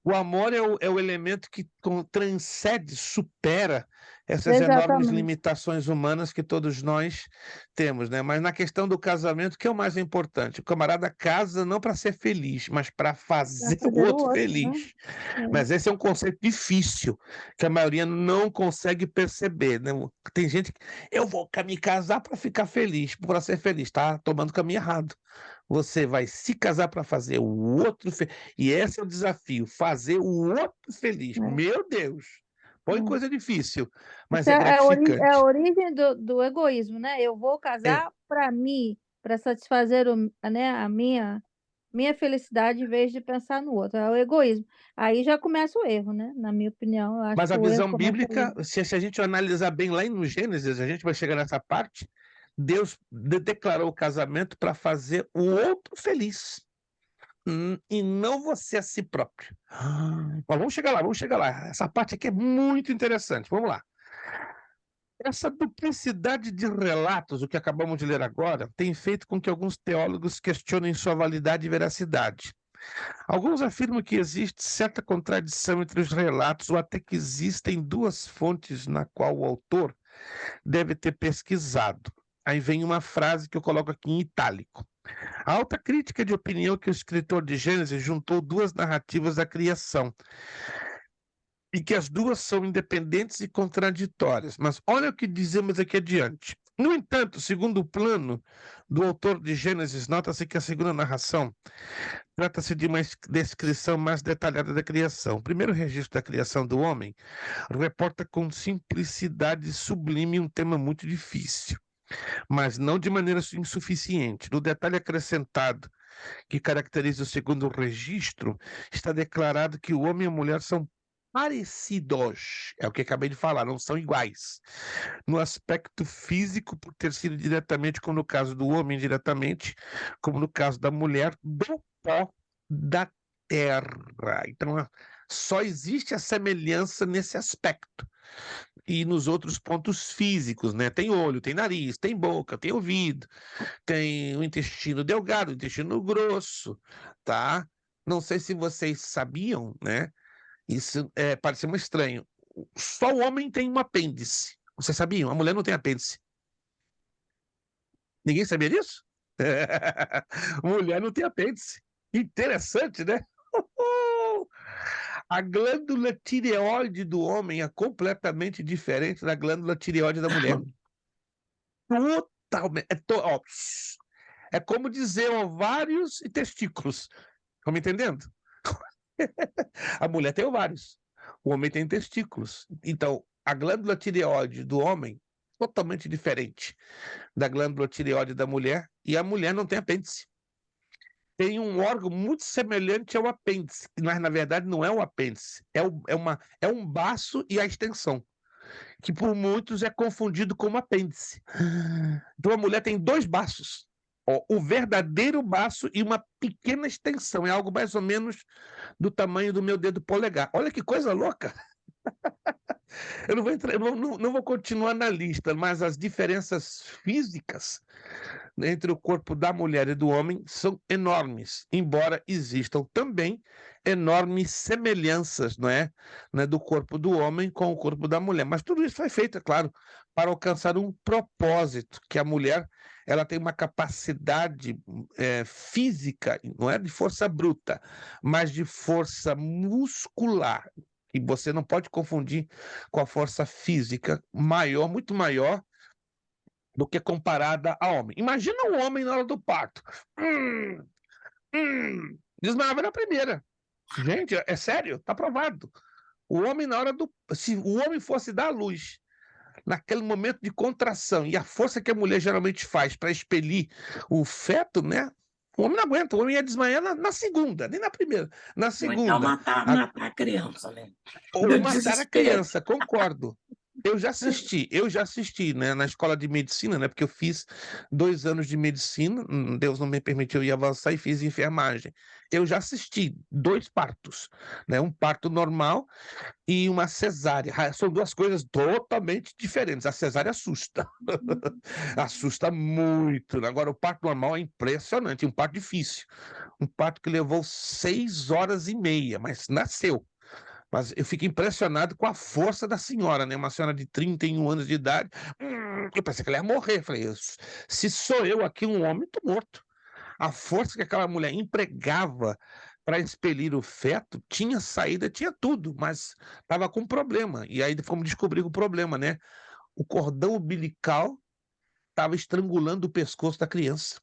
O amor é o elemento que transcende, supera essas enormes Exatamente. limitações humanas que todos nós temos, né? Mas na questão do casamento, o que é o mais importante? O camarada casa não para ser feliz, mas para fazer o outro feliz. Né? Mas esse é um conceito difícil, que a maioria não consegue perceber, né? Tem gente que, eu vou me casar para ficar feliz, para ser feliz, tá tomando o caminho errado. Você vai se casar para fazer o outro feliz. E esse é o desafio, fazer o outro feliz. Meu Deus! Põe coisa difícil, mas Isso é é a gratificante. origem do egoísmo, né? Eu vou casar para mim, para satisfazer né, a minha felicidade em vez de pensar no outro. É o egoísmo. Aí já começa o erro, né? Na minha opinião, eu acho Mas que a o erro visão começa bíblica, aí. se a gente analisar bem lá no Gênesis, a gente vai chegar nessa parte, Deus declarou o casamento para fazer o outro feliz. E não você a si próprio. Mas vamos chegar lá, vamos chegar lá. Essa parte aqui é muito interessante. Vamos lá. Essa duplicidade de relatos, o que acabamos de ler agora, tem feito com que alguns teólogos questionem sua validade e veracidade. Alguns afirmam que existe certa contradição entre os relatos, ou até que existem duas fontes na qual o autor deve ter pesquisado. Aí vem uma frase que eu coloco aqui em itálico. A alta crítica de opinião que o escritor de Gênesis juntou duas narrativas da criação, e que as duas são independentes e contraditórias. Mas olha o que dizemos aqui adiante. No entanto, segundo o plano do autor de Gênesis, nota-se que a segunda narração trata-se de uma descrição mais detalhada da criação. O primeiro registro da criação do homem reporta com simplicidade sublime um tema muito difícil. mas não de maneira insuficiente. No detalhe acrescentado que caracteriza o segundo registro, está declarado que o homem e a mulher são parecidos, é o que acabei de falar, não são iguais. No aspecto físico, por ter sido diretamente, como no caso do homem, diretamente, como no caso da mulher, do pó da terra. Então, só existe a semelhança nesse aspecto. E nos outros pontos físicos, né? Tem olho, tem nariz, tem boca, tem ouvido, tem o intestino delgado, o intestino grosso, tá? Não sei se vocês sabiam, né? Isso parece muito estranho. Só o homem tem um apêndice. Vocês sabiam? A mulher não tem apêndice. Ninguém sabia disso? Mulher não tem apêndice. Interessante, né? A glândula tireoide do homem é completamente diferente da glândula tireoide da mulher. Totalmente. É como dizer ovários e testículos. Estão me entendendo? A mulher tem ovários, o homem tem testículos. Então, a glândula tireoide do homem é totalmente diferente da glândula tireoide da mulher, e a mulher não tem apêndice. Tem um órgão muito semelhante ao apêndice, mas na verdade não é o apêndice, é um baço e a extensão, que por muitos é confundido como apêndice. Então a mulher tem 2 baços, o verdadeiro baço e uma pequena extensão, é algo mais ou menos do tamanho do meu dedo polegar. Olha que coisa louca! Eu não vou entrar, não vou continuar na lista, mas as diferenças físicas entre o corpo da mulher e do homem são enormes, embora existam também enormes semelhanças, não é? Né, do corpo do homem com o corpo da mulher. Mas tudo isso foi feito, é claro, para alcançar um propósito, que a mulher ela tem uma capacidade física, não é de força bruta, mas de força muscular, e você não pode confundir com a força física maior, muito maior do que comparada a homem. Imagina um homem na hora do parto. Desmaiava na primeira. Gente, é sério, tá provado. O homem na hora do... Se o homem fosse dar à luz, naquele momento de contração, e a força que a mulher geralmente faz para expelir o feto, né? O homem não aguenta, o homem ia desmaiar na segunda, nem na primeira, na segunda. Então matar a criança, né? Ou matar a criança, concordo. Eu já assisti, né, na escola de medicina, né, porque eu fiz 2 anos de medicina, Deus não me permitiu ir avançar e fiz enfermagem. Eu já assisti 2 partos, né, um parto normal e uma cesárea. São 2 coisas totalmente diferentes. A cesárea assusta, assusta muito. Agora, o parto normal é impressionante, um parto difícil, um parto que levou 6 horas e meia, mas nasceu. Mas eu fico impressionado com a força da senhora, né? Uma senhora de 31 anos de idade. Eu pensei que ela ia morrer. Eu falei, se sou eu aqui um homem, estou morto. A força que aquela mulher empregava para expelir o feto tinha saída, tinha tudo, mas estava com problema. E aí fomos descobrir o problema, né? O cordão umbilical estava estrangulando o pescoço da criança.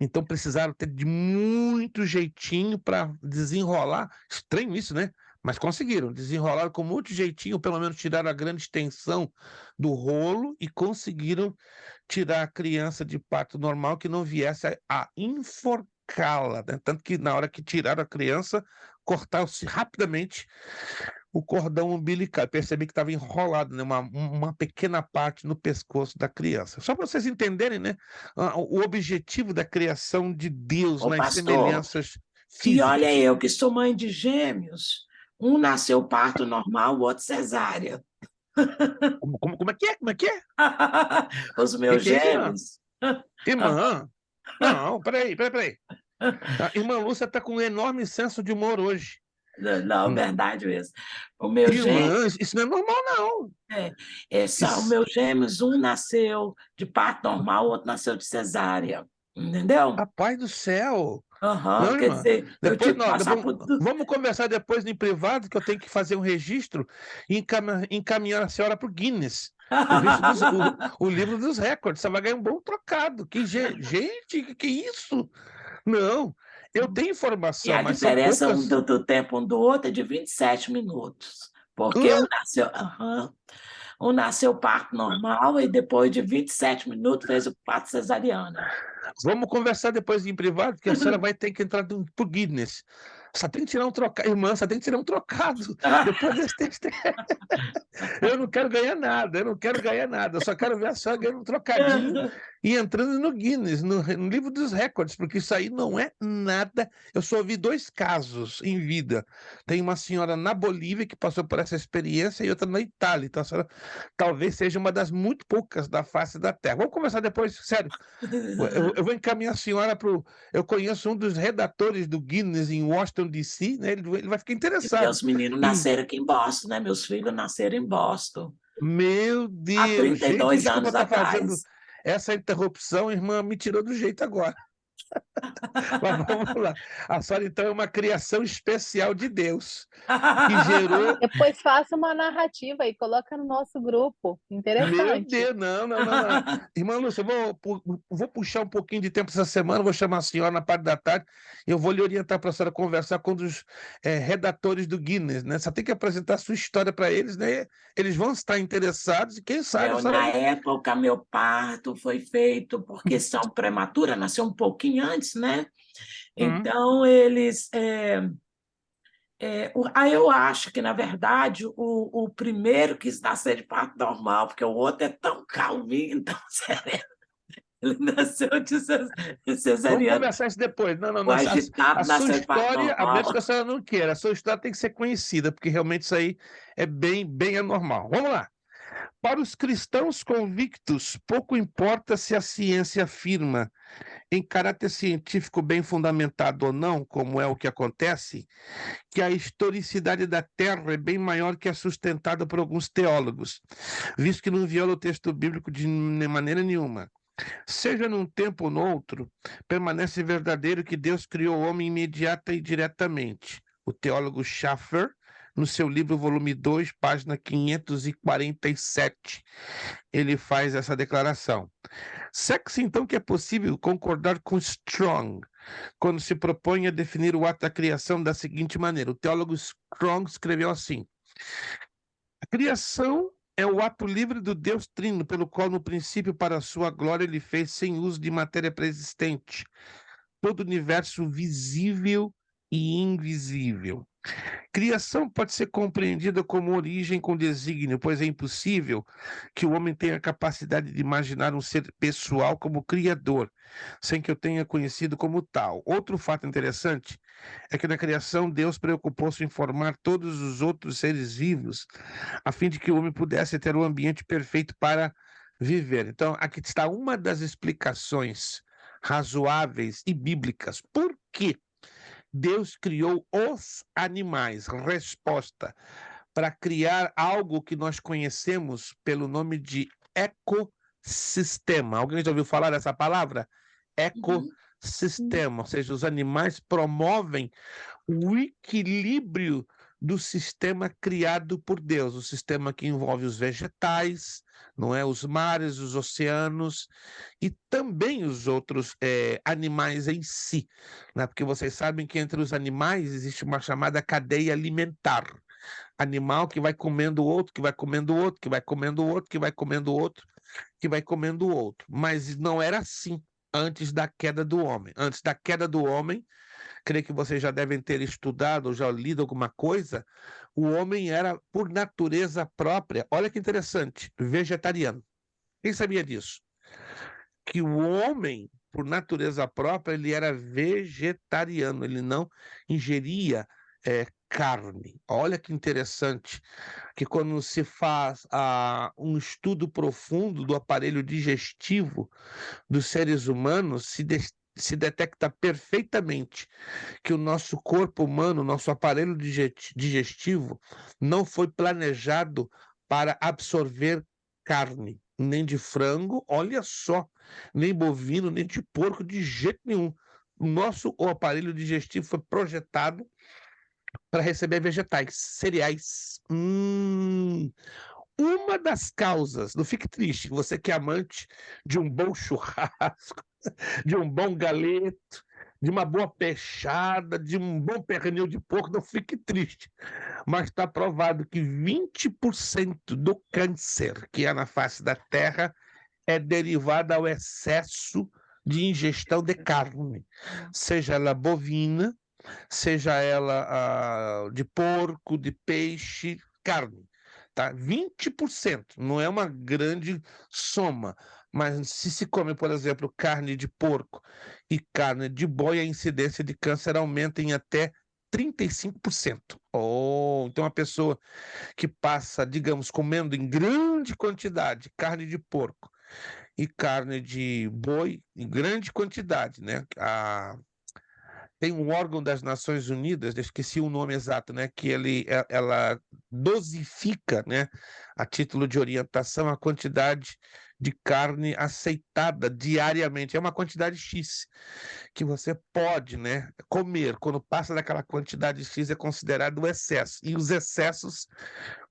Então precisaram ter de muito jeitinho para desenrolar. Estranho isso, né? Mas conseguiram. Desenrolaram com muito jeitinho, pelo menos tiraram a grande extensão do rolo e conseguiram tirar a criança de parto normal que não viesse a enforcá-la, né? Tanto que na hora que tiraram a criança, cortaram-se rapidamente o cordão umbilical. Percebi que estava enrolado, né? Uma pequena parte no pescoço da criança. Só para vocês entenderem, né? O objetivo da criação de Deus nas pastor, semelhanças físicas. E olha eu que sou mãe de gêmeos, um nasceu parto normal, o outro cesárea. Como é que é? Como é que é? Os meus gêmeos. Irmã, não, peraí. A irmã Lúcia está com um enorme senso de humor hoje. Não, verdade mesmo. O meu gêmeos, isso não é normal, não. Os meus gêmeos, um nasceu de parto normal, o outro nasceu de cesárea. Entendeu? Rapaz do céu! Não, quer dizer, depois, vamos conversar depois em privado, que eu tenho que fazer um registro e encaminhar a senhora para o Guinness. O livro dos recordes. Você vai ganhar um bom trocado. Gente, que isso? Não, eu tenho informação, e a mas diferença poucas... do tempo um do outro é de 27 minutos. Porque Um nasceu parto normal e depois de 27 minutos fez o parto cesariana. Vamos conversar depois em privado, porque a senhora vai ter que entrar pro Guinness. Só tem que tirar um trocado, irmã, só tem que tirar um trocado depois desse teste. Eu não quero ganhar nada, eu só quero ver a senhora ganhando um trocadinho e entrando no Guinness, no livro dos recordes, porque isso aí não é nada. Eu só vi 2 casos em vida. Tem uma senhora na Bolívia que passou por essa experiência e outra na Itália. Então a senhora talvez seja uma das muito poucas da face da Terra. Vamos conversar depois, sério. Eu vou encaminhar a senhora para o... Eu conheço um dos redatores do Guinness em Washington, D.C., né? Ele vai ficar interessado. Meus meninos nasceram aqui em Boston, né? Meus filhos nasceram em Boston. Meu Deus! Há 32 gente, anos atrás. Fazendo essa interrupção, irmã, me tirou do jeito agora. Mas vamos lá. A senhora, então, é uma criação especial de Deus, que gerou... Depois faça uma narrativa e coloca no nosso grupo. Interessante. Meu Deus, não. Irmã Lúcia, eu vou puxar um pouquinho de tempo essa semana, vou chamar a senhora na parte da tarde e eu vou lhe orientar para a senhora conversar com um dos redatores do Guinness, né? Você tem que apresentar a sua história para eles, né? Eles vão estar interessados e quem sabe... Na época, meu parto foi feito por questão prematura, nasceu um pouquinho antes, né? Então, eles... eu acho que, na verdade, o primeiro quis nascer de parto normal, porque o outro é tão calminho, tão sereno. Ele nasceu de cesariana. Vamos conversar isso depois. Não. A sua história, a menos que a senhora não queira, a sua história tem que ser conhecida, porque realmente isso aí é bem anormal. Vamos lá. Para os cristãos convictos, pouco importa se a ciência afirma, em caráter científico bem fundamentado ou não, como é o que acontece, que a historicidade da Terra é bem maior que a sustentada por alguns teólogos, visto que não viola o texto bíblico de maneira nenhuma. Seja num tempo ou noutro, permanece verdadeiro que Deus criou o homem imediata e diretamente. O teólogo Schaffer, no seu livro, volume 2, página 547, ele faz essa declaração. Segue-se, então, que é possível concordar com Strong, quando se propõe a definir o ato da criação da seguinte maneira. O teólogo Strong escreveu assim: a criação é o ato livre do Deus Trino, pelo qual, no princípio, para a sua glória, ele fez sem uso de matéria pré-existente todo o universo visível e invisível. Criação pode ser compreendida como origem com desígnio, pois é impossível que o homem tenha a capacidade de imaginar um ser pessoal como criador, sem que eu tenha conhecido como tal. Outro fato interessante é que na criação Deus preocupou-se em formar todos os outros seres vivos, a fim de que o homem pudesse ter um ambiente perfeito para viver. Então, aqui está uma das explicações razoáveis e bíblicas. Por quê? Deus criou os animais. Resposta: para criar algo que nós conhecemos pelo nome de ecossistema. Alguém já ouviu falar dessa palavra? Ecossistema, ou seja, os animais promovem o equilíbrio do sistema criado por Deus, o sistema que envolve os vegetais, não é? Os mares, os oceanos e também os outros animais em si, né? Porque vocês sabem que entre os animais existe uma chamada cadeia alimentar. Animal que vai comendo outro, que vai comendo outro, que vai comendo outro, que vai comendo outro, que vai comendo outro. Mas não era assim antes da queda do homem. Antes da queda do homem, creio que vocês já devem ter estudado ou já lido alguma coisa, o homem era, por natureza própria, olha que interessante, vegetariano. Quem sabia disso? Que o homem, por natureza própria, ele era vegetariano, ele não ingeria carne. Olha que interessante, que quando se faz um estudo profundo do aparelho digestivo dos seres humanos, se detecta perfeitamente que o nosso corpo humano, nosso aparelho digestivo, não foi planejado para absorver carne, nem de frango, olha só, nem bovino, nem de porco, de jeito nenhum. O aparelho digestivo foi projetado para receber vegetais, cereais. Uma das causas, não fique triste, você que é amante de um bom churrasco, de um bom galeto, de uma boa peixada, de um bom pernil de porco, não fique triste. Mas está provado que 20% do câncer que há na face da Terra é derivado ao excesso de ingestão de carne, seja ela bovina, seja ela de porco, de peixe, carne. Tá? 20%, não é uma grande soma, mas se come, por exemplo, carne de porco e carne de boi, a incidência de câncer aumenta em até 35%. Então, uma pessoa que passa, digamos, comendo em grande quantidade carne de porco e carne de boi em grande quantidade, né? Tem um órgão das Nações Unidas, esqueci o nome exato, né? Que ela dosifica, né? A título de orientação, a quantidade de carne aceitada diariamente. É uma quantidade X que você pode, né, comer. Quando passa daquela quantidade X é considerado excesso. E os excessos,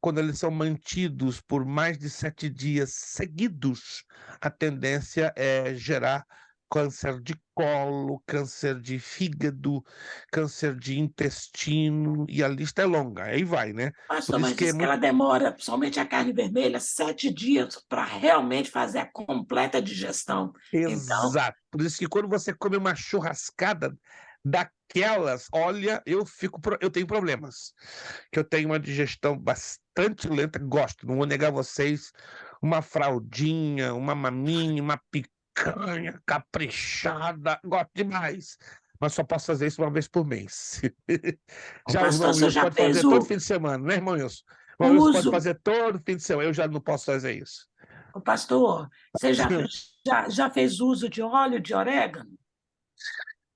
quando eles são mantidos por mais de 7 dias seguidos, a tendência é gerar câncer de colo, câncer de fígado, câncer de intestino, e a lista é longa, aí vai, né? Pastor, mas diz que ela demora, somente a carne vermelha, 7 dias para realmente fazer a completa digestão. Exato. Então... Por isso que quando você come uma churrascada daquelas, olha, eu tenho problemas, que eu tenho uma digestão bastante lenta, gosto, não vou negar a vocês, uma fraldinha, uma maminha, uma picanha caprichada, gosto demais, mas só posso fazer isso uma vez por mês. Já o irmão Wilson pode fazer todo fim de semana, né, irmão Wilson? O irmão Wilson pode fazer todo fim de semana, eu já não posso fazer isso. Pastor, você já fez uso de óleo de orégano?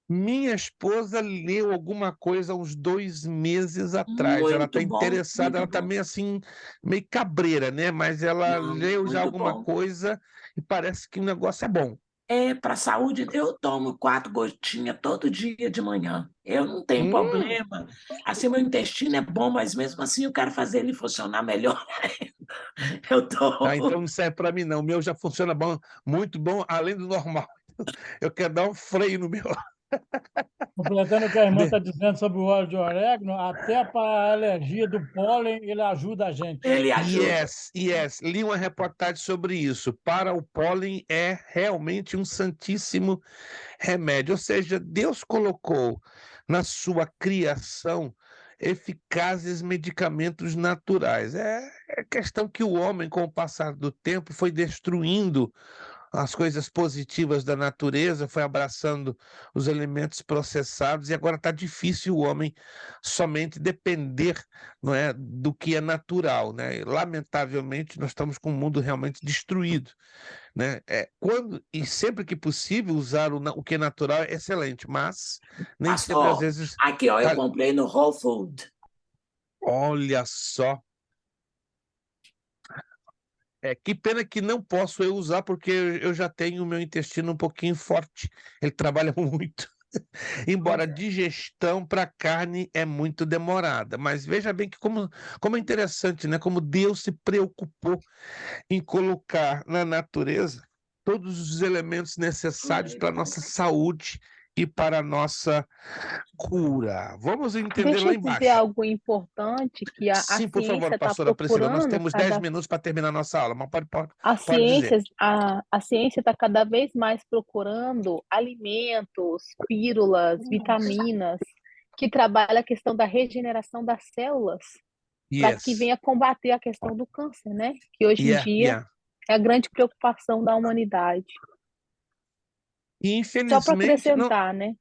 Minha esposa leu alguma coisa há uns 2 meses atrás. Ela está interessada, ela está meio assim, meio cabreira, né? Mas ela leu já alguma coisa e parece que o negócio é bom. É, para a saúde, eu tomo 4 gotinhas todo dia de manhã. Eu não tenho problema. Assim, meu intestino é bom, mas mesmo assim eu quero fazer ele funcionar melhor ainda. Eu tomo. Então não serve para mim, não. O meu já funciona bom, muito bom, além do normal. Eu quero dar um freio no meu. Completando o que a irmã está dizendo sobre o óleo de orégano, até para a alergia do pólen, ele ajuda a gente. Ele ajuda. Yes. Li uma reportagem sobre isso. Para o pólen é realmente um santíssimo remédio. Ou seja, Deus colocou na sua criação eficazes medicamentos naturais. É questão que o homem, com o passar do tempo, foi destruindo as coisas positivas da natureza, foi abraçando os elementos processados, e agora está difícil o homem somente depender, não é, do que é natural, né? E, lamentavelmente, nós estamos com um mundo realmente destruído, né? Quando e sempre que possível usar o que é natural é excelente, mas nem sempre, às vezes... Aqui, ó, eu comprei no Whole Food. Olha só. Que pena que não posso eu usar, porque eu já tenho o meu intestino um pouquinho forte. Ele trabalha muito. Embora a digestão para carne é muito demorada. Mas veja bem que como é interessante, né? Como Deus se preocupou em colocar na natureza todos os elementos necessários para a nossa saúde e para a nossa cura. Vamos entender lá embaixo. Deixa eu dizer algo importante que a Sim, por favor, ciência está pastora Priscila, nós procurando. temos 10 minutos para terminar a nossa aula, mas pode ciência, dizer. A ciência está cada vez mais procurando alimentos, pílulas, vitaminas, que trabalham a questão da regeneração das células, para que venha combater a questão do câncer, né? Que hoje em dia é a grande preocupação da humanidade. E, infelizmente, só para acrescentar, né?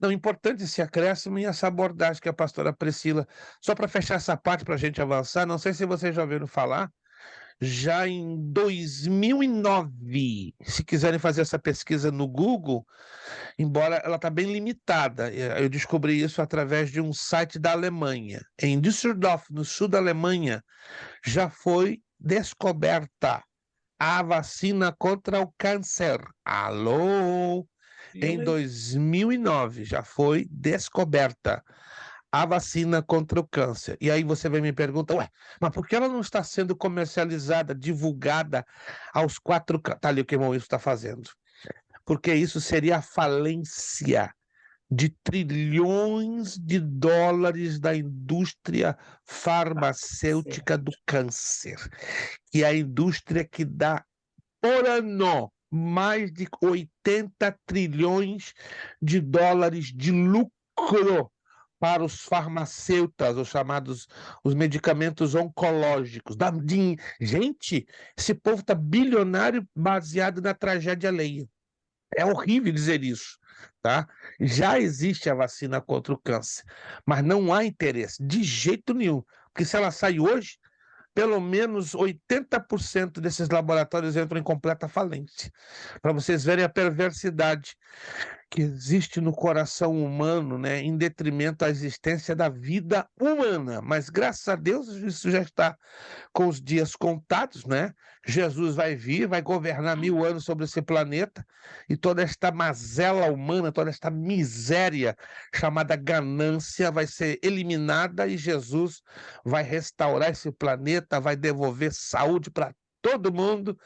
Não, importante esse acréscimo e essa abordagem que a pastora Priscila, só para fechar essa parte para a gente avançar, não sei se vocês já ouviram falar, já em 2009, se quiserem fazer essa pesquisa no Google, embora ela está bem limitada, eu descobri isso através de um site da Alemanha. Em Düsseldorf, no sul da Alemanha, já foi descoberta a vacina contra o câncer. Alô? Em 2009 já foi descoberta a vacina contra o câncer. E aí você vem me perguntar, mas por que ela não está sendo comercializada, divulgada aos 4 cantos? Tá ali o que o irmão Wilson está fazendo. Porque isso seria a falência de trilhões de dólares da indústria farmacêutica do câncer, que é a indústria que dá por ano mais de 80 trilhões de dólares de lucro para os farmacêuticos, os chamados os medicamentos oncológicos. Gente, esse povo está bilionário baseado na tragédia alheia. É horrível dizer isso, tá? Já existe a vacina contra o câncer, mas não há interesse, de jeito nenhum, porque se ela sai hoje, pelo menos 80% desses laboratórios entram em completa falência. Para vocês verem a perversidade que existe no coração humano, né, em detrimento da existência da vida humana. Mas, graças a Deus, isso já está com os dias contados, né? Jesus vai vir, vai governar 1000 anos sobre esse planeta, e toda esta mazela humana, toda esta miséria chamada ganância vai ser eliminada, e Jesus vai restaurar esse planeta, vai devolver saúde para todo mundo,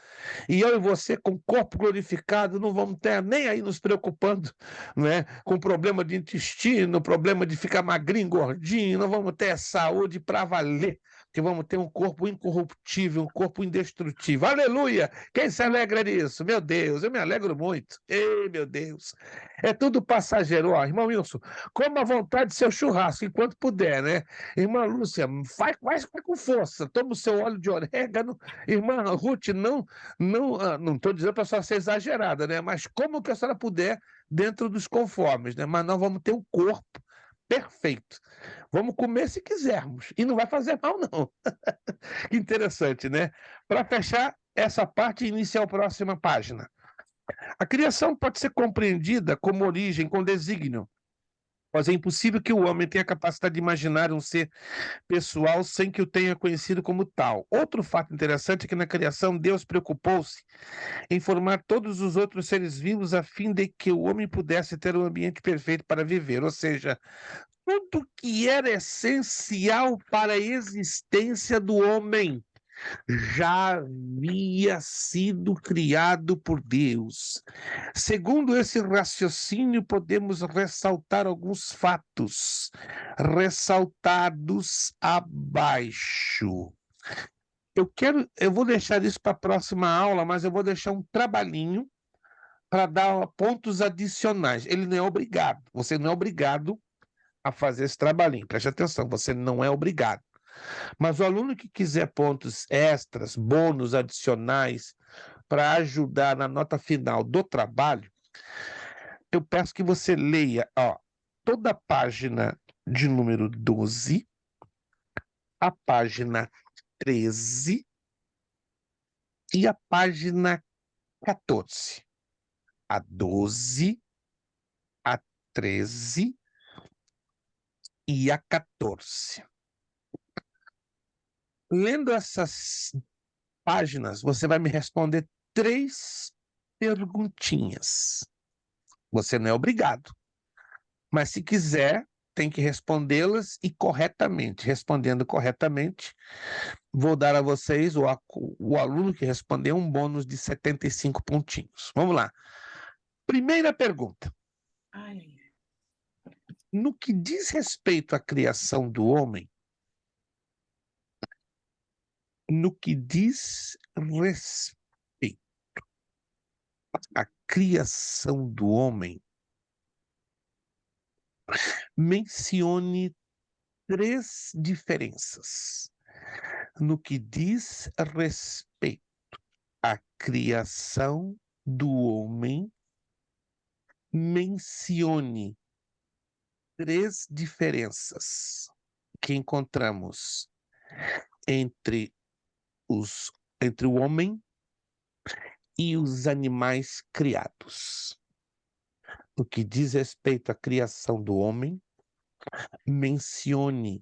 e eu e você, com o corpo glorificado, não vamos ter nem aí nos preocupando, né, com problema de intestino, problema de ficar magrinho, gordinho, não vamos ter saúde para valer, que vamos ter um corpo incorruptível, um corpo indestrutível. Aleluia! Quem se alegra nisso? Meu Deus, eu me alegro muito. Ei, meu Deus! É tudo passageiro. Ó, irmão Wilson, coma à vontade seu churrasco enquanto puder, né? Irmã Lúcia, vai com força, toma o seu óleo de orégano. Irmã Ruth, não estou dizendo para a senhora ser exagerada, né? Mas como que a senhora puder, dentro dos conformes, né? Mas nós vamos ter um corpo perfeito. Vamos comer se quisermos. E não vai fazer mal, não. Interessante, né? Para fechar essa parte, iniciar a próxima página. A criação pode ser compreendida como origem, com desígnio, mas é impossível que o homem tenha a capacidade de imaginar um ser pessoal sem que o tenha conhecido como tal. Outro fato interessante é que na criação Deus preocupou-se em formar todos os outros seres vivos a fim de que o homem pudesse ter um ambiente perfeito para viver, ou seja, tudo que era essencial para a existência do homem já havia sido criado por Deus. Segundo esse raciocínio, podemos ressaltar alguns fatos ressaltados abaixo. Eu vou deixar isso para a próxima aula, mas eu vou deixar um trabalhinho para dar pontos adicionais. Ele não é obrigado, você não é obrigado a fazer esse trabalhinho. Preste atenção, você não é obrigado. Mas o aluno que quiser pontos extras, bônus adicionais, para ajudar na nota final do trabalho, eu peço que você leia, toda a página de número 12, a página 13 e a página 14. A 12, a 13 e a 14. Lendo essas páginas, você vai me responder 3 perguntinhas. Você não é obrigado, mas se quiser, tem que respondê-las e corretamente. Respondendo corretamente, vou dar a vocês, o aluno que responder, um bônus de 75 pontinhos. Vamos lá. Primeira pergunta. No que diz respeito à criação do homem, no que diz respeito à criação do homem, mencione 3 diferenças. No que diz respeito à criação do homem, mencione 3 diferenças que encontramos entre o homem e os animais criados. No que diz respeito à criação do homem, mencione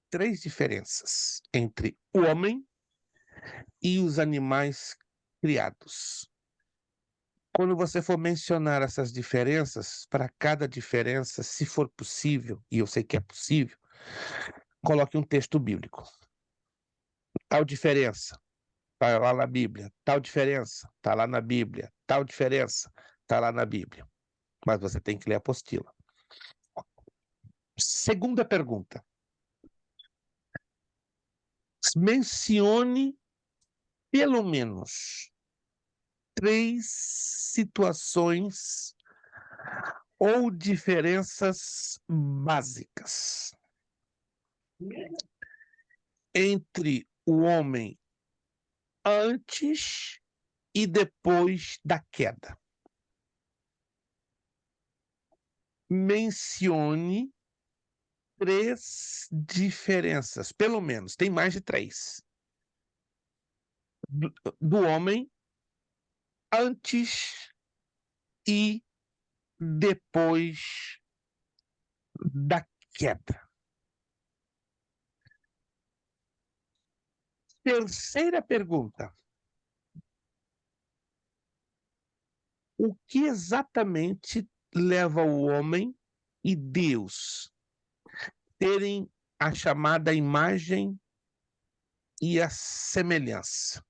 3 diferenças entre o homem e os animais criados. Quando você for mencionar essas diferenças, para cada diferença, se for possível, e eu sei que é possível, coloque um texto bíblico. Tal diferença está lá na Bíblia, tal diferença está lá na Bíblia, tal diferença está lá na Bíblia. mas você tem que ler a apostila. Segunda pergunta. Mencione pelo menos 3 situações ou diferenças básicas entre o homem antes e depois da queda. Mencione 3 diferenças, pelo menos, tem mais de 3, do homem antes e depois da queda. Terceira pergunta. O que exatamente leva o homem e Deus terem a chamada imagem e a semelhança?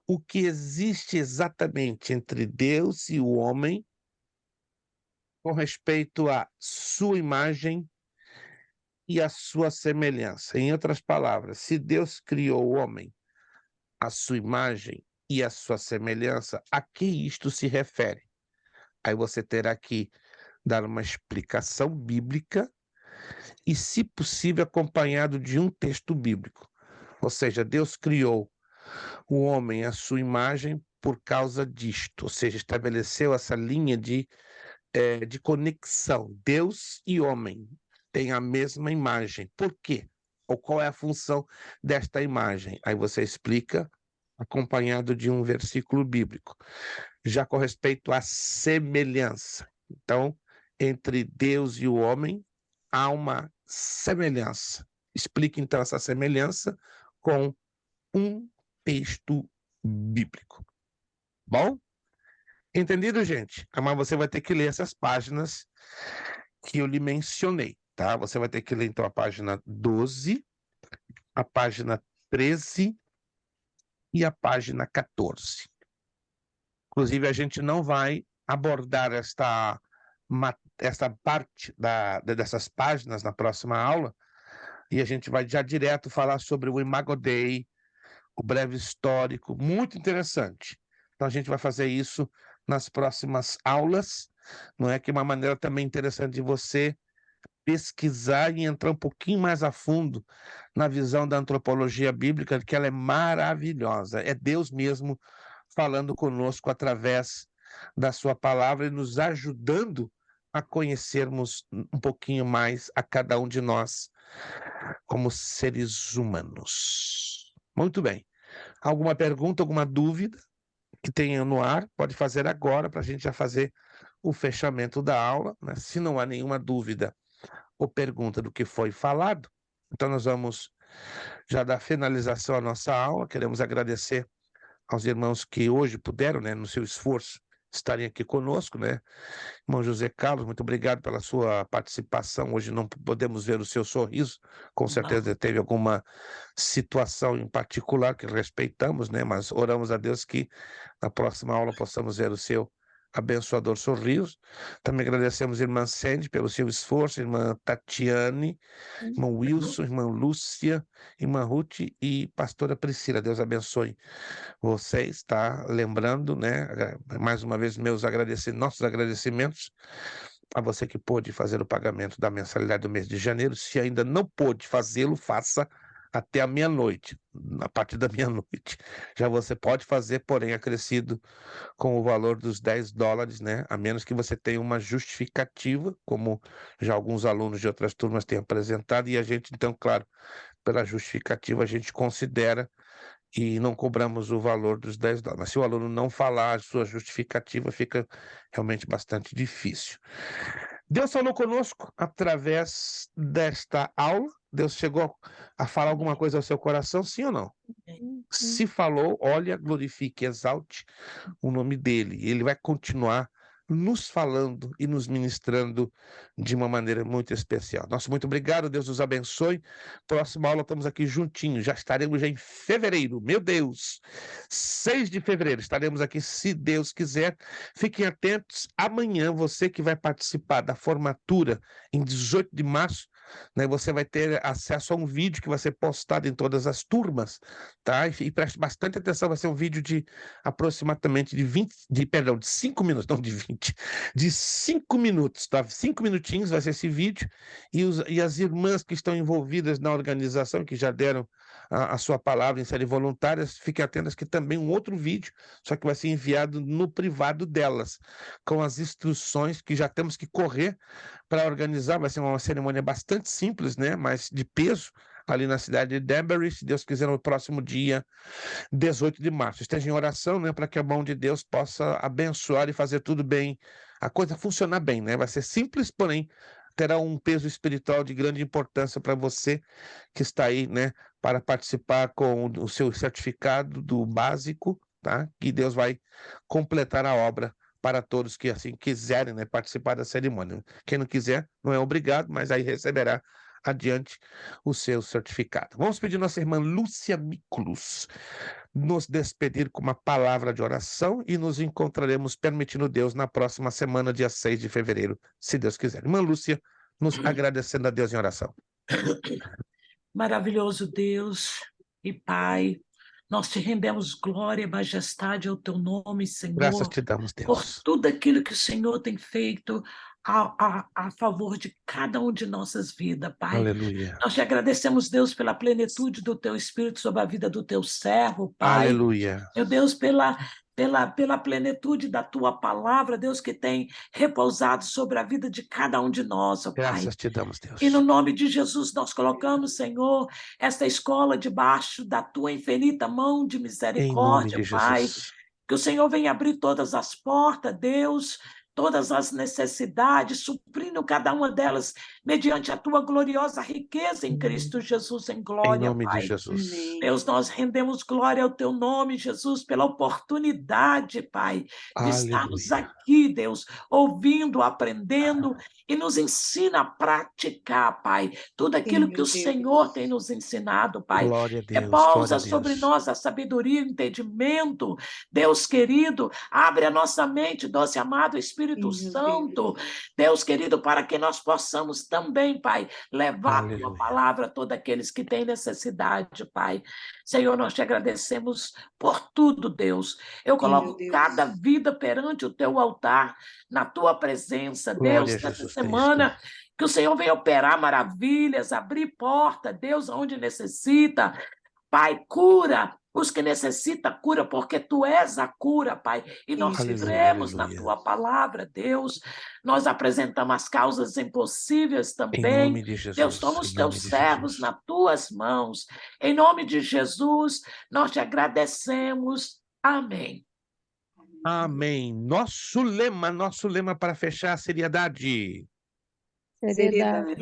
O que existe exatamente entre Deus e o homem com respeito à sua imagem e à sua semelhança? Em outras palavras, se Deus criou o homem à sua imagem e à sua semelhança, a que isto se refere? Aí você terá que dar uma explicação bíblica e, se possível, acompanhado de um texto bíblico. Ou seja, Deus criou o homem à sua imagem por causa disto, ou seja, estabeleceu essa linha de conexão. Deus e homem têm a mesma imagem. Por quê? Ou qual é a função desta imagem? Aí você explica, acompanhado de um versículo bíblico. Já com respeito à semelhança. Então, entre Deus e o homem, há uma semelhança. Explique, então, essa semelhança com um texto bíblico. Bom? Entendido, gente? Mas você vai ter que ler essas páginas que eu lhe mencionei, tá? Você vai ter que ler, então, a página 12, a página 13 e a página 14. Inclusive, a gente não vai abordar esta parte dessas páginas na próxima aula, e a gente vai já direto falar sobre o Imago Dei, o breve histórico, muito interessante. Então, a gente vai fazer isso nas próximas aulas, não é? Que é uma maneira também interessante de você pesquisar e entrar um pouquinho mais a fundo na visão da antropologia bíblica, que ela é maravilhosa. É Deus mesmo falando conosco através da sua palavra e nos ajudando a conhecermos um pouquinho mais a cada um de nós como seres humanos. Muito bem. Alguma pergunta, alguma dúvida que tenha no ar? Pode fazer agora para a gente já fazer o fechamento da aula, né? Se não há nenhuma dúvida ou pergunta do que foi falado, então nós vamos já dar finalização à nossa aula. Queremos agradecer aos irmãos que hoje puderam, né, no seu esforço, estarem aqui conosco, né? Irmão José Carlos, muito obrigado pela sua participação. Hoje não podemos ver o seu sorriso, com certeza teve alguma situação em particular que respeitamos, né? Mas oramos a Deus que na próxima aula possamos ver o seu abençoador sorriso. Também agradecemos a irmã Sandy pelo seu esforço, irmã Tatiane, irmão Wilson, irmã Lúcia, irmã Ruth e pastora Priscila. Deus abençoe vocês, tá? Lembrando, né, mais uma vez, nossos agradecimentos a você que pôde fazer o pagamento da mensalidade do mês de janeiro. Se ainda não pôde fazê-lo, faça até a meia-noite, a partir da meia-noite. Já você pode fazer, porém, acrescido com o valor dos $10, né? A menos que você tenha uma justificativa, como já alguns alunos de outras turmas têm apresentado, e a gente, então, claro, pela justificativa, a gente considera e não cobramos o valor dos $10. Mas se o aluno não falar a sua justificativa, fica realmente bastante difícil. Deus falou conosco através desta aula. Deus chegou a falar alguma coisa ao seu coração, sim ou não? Se falou, olha, glorifique, exalte o nome dele. Ele vai continuar nos falando e nos ministrando de uma maneira muito especial. Nosso muito obrigado, Deus nos abençoe. Próxima aula estamos aqui juntinhos, já estaremos já em fevereiro, meu Deus, 6 de fevereiro, estaremos aqui se Deus quiser. Fiquem atentos, amanhã você que vai participar da formatura em 18 de março, né, você vai ter acesso a um vídeo que vai ser postado em todas as turmas, tá? E preste bastante atenção, vai ser um vídeo de aproximadamente de 5 minutos, não de 20, de 5 minutos, tá? 5 minutinhos vai ser esse vídeo, e as irmãs que estão envolvidas na organização, que já deram a sua palavra em serem voluntárias, fiquem atentas que também um outro vídeo, só que vai ser enviado no privado delas, com as instruções que já temos que correr para organizar. Vai ser uma cerimônia bastante simples, né, mas de peso, ali na cidade de Danbury, se Deus quiser, no próximo dia 18 de março. Esteja em oração, né, para que a mão de Deus possa abençoar e fazer tudo bem, a coisa funcionar bem, né? Vai ser simples, porém terá um peso espiritual de grande importância para você que está aí, né, para participar com o seu certificado do básico, tá? Que Deus vai completar a obra para todos que assim quiserem, né, participar da cerimônia. Quem não quiser, não é obrigado, mas aí receberá adiante o seu certificado. Vamos pedir nossa irmã Lúcia Miklos nos despedir com uma palavra de oração e nos encontraremos, permitindo Deus, na próxima semana, dia 6 de fevereiro, se Deus quiser. Irmã Lúcia, nos agradecendo a Deus em oração. Maravilhoso Deus e Pai, nós te rendemos glória e majestade ao teu nome, Senhor. Graças te damos, Deus. Por tudo aquilo que o Senhor tem feito a favor de cada um de nossas vidas, Pai. Aleluia. Nós te agradecemos, Deus, pela plenitude do teu Espírito sobre a vida do teu servo, Pai. Aleluia. Meu Deus, pela plenitude da tua palavra, Deus, que tem repousado sobre a vida de cada um de nós, ó Pai. Graças te damos, Deus. E no nome de Jesus nós colocamos, Senhor, esta escola debaixo da tua infinita mão de misericórdia, Pai. Que o Senhor venha abrir todas as portas, Deus, todas as necessidades, suprindo cada uma delas, mediante a tua gloriosa riqueza em Cristo Jesus, em glória, em nome Pai. de Jesus. Deus, nós rendemos glória ao teu nome, Jesus, pela oportunidade, Pai, de estarmos aqui, Deus, ouvindo, aprendendo, e nos ensina a praticar, Pai, tudo aquilo que o Senhor tem nos ensinado, Pai. Glória a Deus. Repousa sobre nós a sabedoria e o entendimento. Deus querido, abre a nossa mente, doce amado Espírito Santo, Deus querido, para que nós possamos também, Pai, levar a tua palavra a todos aqueles que têm necessidade, Pai. Senhor, nós te agradecemos por tudo, Deus. Eu coloco cada vida perante o teu altar, na tua presença, Deus, nessa semana. Que o Senhor venha operar maravilhas, abrir porta, Deus, onde necessita. Pai, cura os que necessitam, cura, porque tu és a cura, Pai. E nós cremos na tua palavra, Deus. Nós apresentamos as causas impossíveis também. Em nome de Jesus. Deus, toma os teus servos nas tuas mãos. Em nome de Jesus, nós te agradecemos. Amém. Amém. Nosso lema para fechar a seriedade. Seriedade.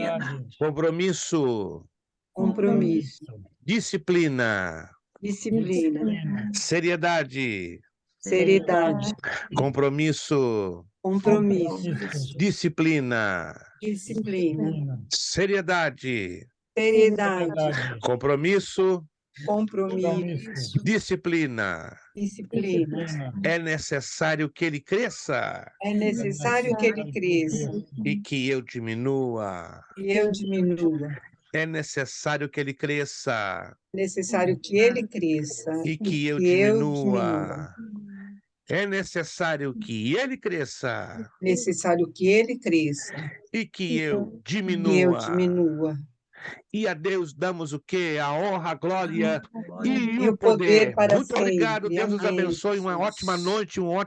Compromisso. Compromisso. Disciplina. Disciplina. Seriedade. Seriedade. Compromisso. Compromisso. Disciplina. Disciplina. Seriedade. Seriedade. Compromisso. Compromisso. Disciplina. Disciplina. É necessário que ele cresça. É necessário que ele cresça. E que eu diminua. E eu diminua. É necessário que ele cresça. Necessário que ele cresça. E que eu diminua. É necessário que ele cresça. Necessário que ele cresça. E que eu diminua. E eu diminua. E a Deus damos o quê? A honra, a glória e o poder para Muito sempre. obrigado, Deus nos Amém, abençoe, uma Jesus. ótima noite, uma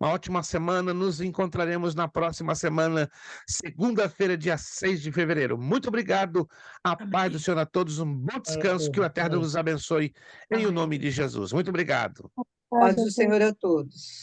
ótima semana. Nos encontraremos na próxima semana, segunda-feira, dia 6 de fevereiro. Muito obrigado, a paz do Senhor a todos, um bom descanso, que o Eterno nos abençoe, em o nome de Jesus. Muito obrigado. Paz do Senhor a todos.